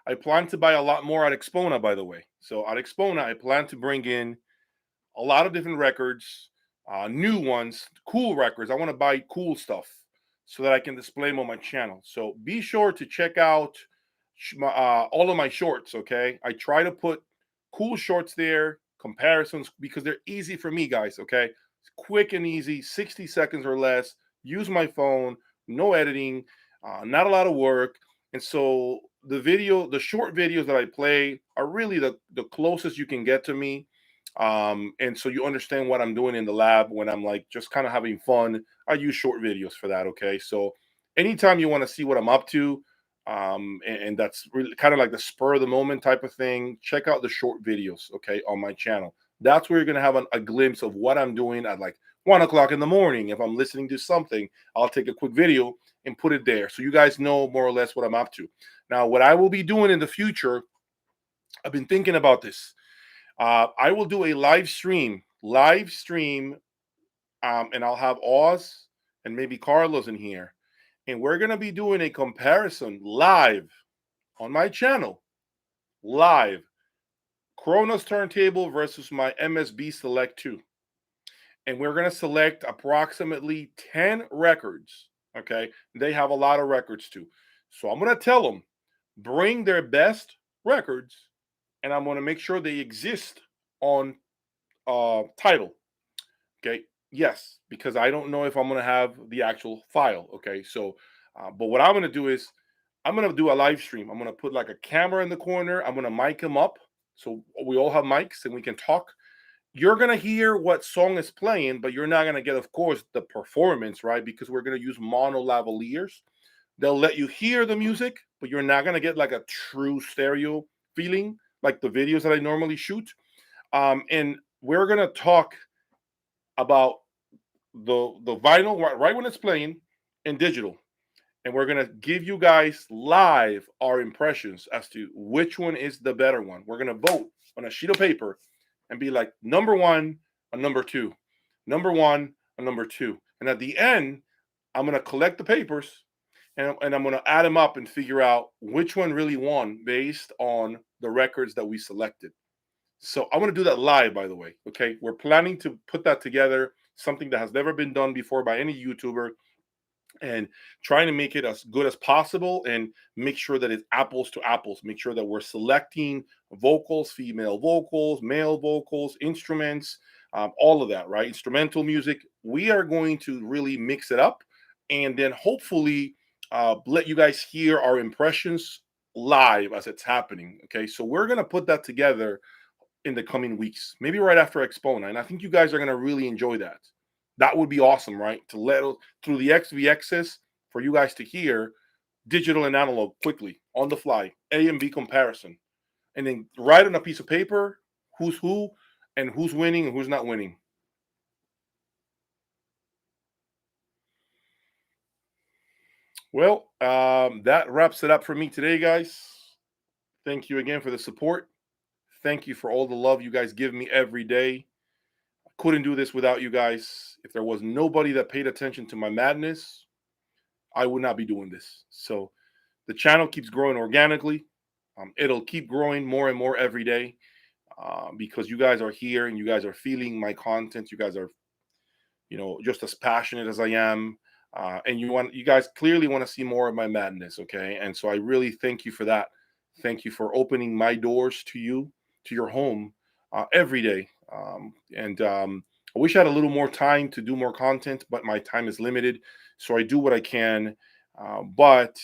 S1: I plan to buy a lot more at Expona, by the way. So at Expona, I plan to bring in a lot of different records, new ones, cool records. I want to buy cool stuff so that I can display them on my channel. So be sure to check out all of my shorts, okay? I try to put cool shorts there, comparisons, because they're easy for me, guys, okay? It's quick and easy, 60 seconds or less. Use my phone, no editing, not a lot of work. And so the short videos that I play are really the closest you can get to me. And so you understand what I'm doing in the lab when I'm like just kind of having fun. I use short videos for that, okay? So anytime you want to see what I'm up to, and that's really kind of like the spur of the moment type of thing, check out the short videos, okay, on my channel. That's where you're gonna have a glimpse of what I'm doing at like 1 o'clock in the morning. If I'm listening to something, I'll take a quick video and put it there so you guys know more or less what I'm up to. Now, what I will be doing in the future, I've been thinking about this. I will do a live stream, and I'll have Oz and maybe Carlos in here, and we're gonna be doing a comparison live on my channel, live. Kronos turntable versus my MSB Select 2. And we're going to select approximately 10 records. Okay. They have a lot of records too. So I'm going to tell them, bring their best records, and I'm going to make sure they exist on Tidal. Okay. Yes, because I don't know if I'm going to have the actual file. Okay. So, but what I'm going to do is I'm going to do a live stream. I'm going to put like a camera in the corner. I'm going to mic them up. So we all have mics and we can talk. You're going to hear what song is playing, but you're not going to get, of course, the performance, right? Because we're going to use mono lavaliers. They'll let you hear the music, but you're not going to get like a true stereo feeling like the videos that I normally shoot. And we're gonna talk about the vinyl right when it's playing and digital, and we're gonna give you guys live our impressions as to which one is the better one. We're gonna vote on a sheet of paper and be like number one or number two, number one or number two, and at the end, I'm gonna collect the papers and I'm gonna add them up and figure out which one really won based on the records that we selected. So I want to do that live, by the way. Okay, we're planning to put that together, something that has never been done before by any YouTuber, and trying to make it as good as possible and make sure that it's apples to apples. Make sure that we're selecting vocals, female vocals, male vocals, instruments, all of that, right? Instrumental music. We are going to really mix it up and then hopefully let you guys hear our impressions live as it's happening. Okay, so we're going to put that together in the coming weeks, maybe right after Expona. And I think you guys are going to really enjoy that. That would be awesome, right? To let through the XVXs for you guys to hear digital and analog quickly on the fly, A and B comparison, and then write on a piece of paper who's who and who's winning and who's not winning. Well, that wraps it up for me today, guys. Thank you again for the support. Thank you for all the love you guys give me every day. I couldn't do this without you guys. If there was nobody that paid attention to my madness, I would not be doing this. So the channel keeps growing organically. It'll keep growing more and more every day because you guys are here and you guys are feeling my content. You guys are, just as passionate as I am. And you guys clearly want to see more of my madness. Okay. And so I really thank you for that. Thank you for opening my doors to you, to your home every day. And I wish I had a little more time to do more content, but my time is limited. So I do what I can. But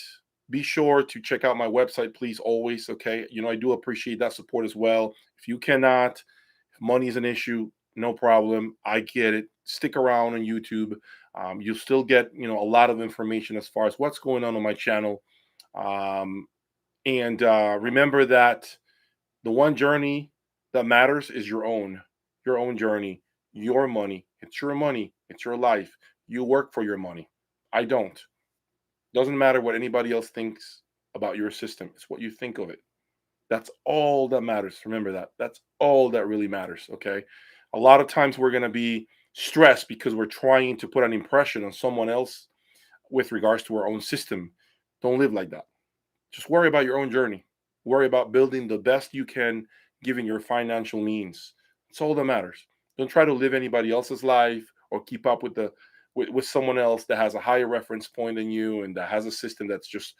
S1: be sure to check out my website, please, always. Okay. I do appreciate that support as well. If you cannot, if money is an issue, no problem. I get it. Stick around on YouTube. You'll still get, a lot of information as far as what's going on my channel. And remember that the one journey that matters is your own journey, your money. It's your money. It's your life. You work for your money. I don't. Doesn't matter what anybody else thinks about your system. It's what you think of it. That's all that matters. Remember that. That's all that really matters. Okay. A lot of times we're going to be stressed because we're trying to put an impression on someone else with regards to our own system. Don't live like that. Just worry about your own journey. Worry about building the best you can given your financial means. That's all that matters. Don't try to live anybody else's life or keep up with someone else that has a higher reference point than you and that has a system that's just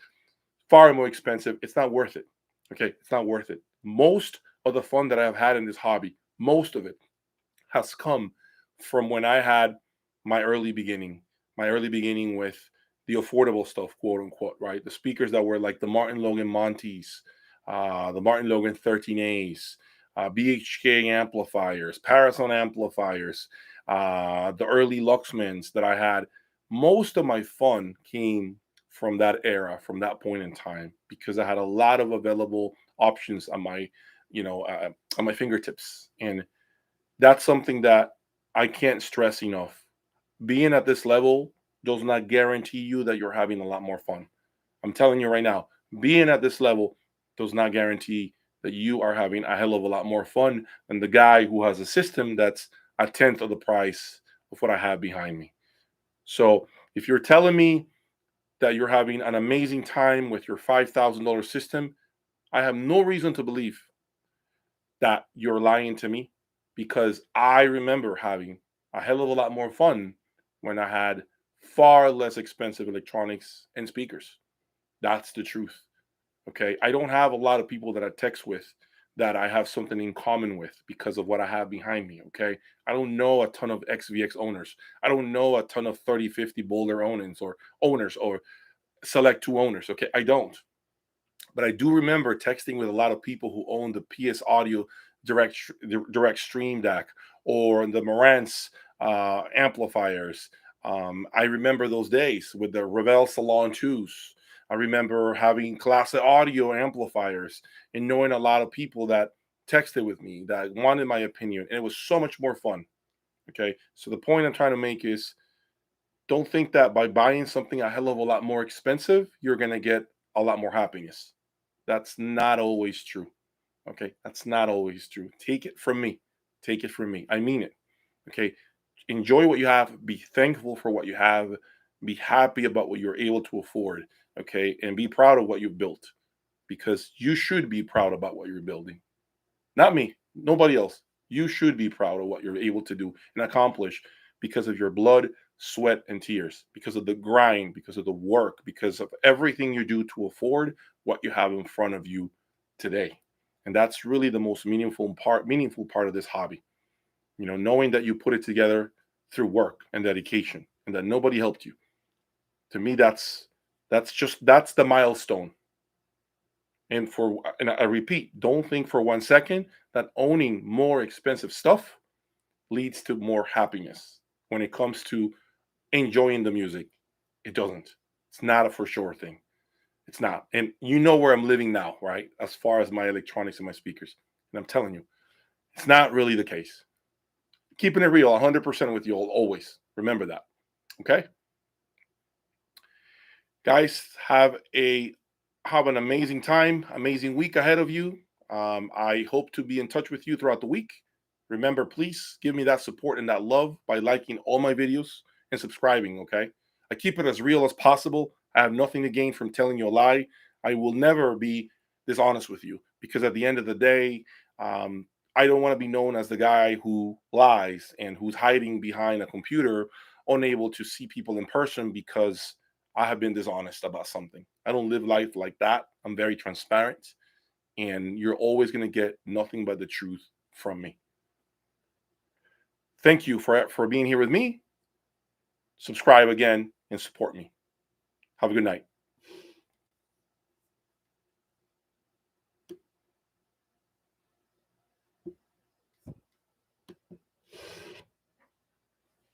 S1: far more expensive. It's not worth it. Okay, it's not worth it. Most of the fun that I've had in this hobby, most of it has come from when I had my early beginning with the affordable stuff, quote unquote, right? The speakers that were like the Martin Logan Montes, the Martin Logan 13As, BHK amplifiers, Parasol amplifiers, the early Luxmans that I had. Most of my fun came from that era, from that point in time, because I had a lot of available options on my fingertips, and that's something that I can't stress enough. Being at this level does not guarantee you that you're having a lot more fun. I'm telling you right now, being at this level does not guarantee that you are having a hell of a lot more fun than the guy who has a system that's a tenth of the price of what I have behind me. So if you're telling me that you're having an amazing time with your $5,000 system, I have no reason to believe that you're lying to me, because I remember having a hell of a lot more fun when I had far less expensive electronics and speakers. That's the truth. Okay. I don't have a lot of people that I text with that I have something in common with because of what I have behind me. Okay. I don't know a ton of XVX owners. I don't know a ton of 3050 Boulder owners or Select 2 owners. Okay. I don't. But I do remember texting with a lot of people who own the PS Audio direct stream deck or the Marantz amplifiers. I remember those days with the Revell Salon 2s. I remember having classic audio amplifiers and knowing a lot of people that texted with me that wanted my opinion, and it was so much more fun. Okay, so the point I'm trying to make is, don't think that by buying something a hell of a lot more expensive, you're going to get a lot more happiness. That's not always true. Okay, that's not always true. Take it from me. Take it from me. I mean it. Okay, enjoy what you have. Be thankful for what you have. Be happy about what you're able to afford. Okay, and be proud of what you've built, because you should be proud about what you're building. Not me, nobody else. You should be proud of what you're able to do and accomplish because of your blood, sweat, and tears, because of the grind, because of the work, because of everything you do to afford what you have in front of you today. And that's really the most meaningful part of this hobby. Knowing that you put it together through work and dedication and that nobody helped you. To me, that's the milestone. And I repeat, don't think for 1 second that owning more expensive stuff leads to more happiness when it comes to enjoying the music. It doesn't. It's not a for sure thing. It's not. And you know where I'm living now, right? As far as my electronics and my speakers. And I'm telling you, it's not really the case. Keeping it real 100% with you always. Remember that. Okay? Guys, have an amazing time, amazing week ahead of you. I hope to be in touch with you throughout the week. Remember, please give me that support and that love by liking all my videos and subscribing. Okay, I keep it as real as possible. I have nothing to gain from telling you a lie. I will never be dishonest with you, because at the end of the day, I don't want to be known as the guy who lies and who's hiding behind a computer, unable to see people in person because I have been dishonest about something. I don't live life like that. I'm very transparent, and you're always going to get nothing but the truth from me. Thank you for being here with me. Subscribe again and support me. Have a good night.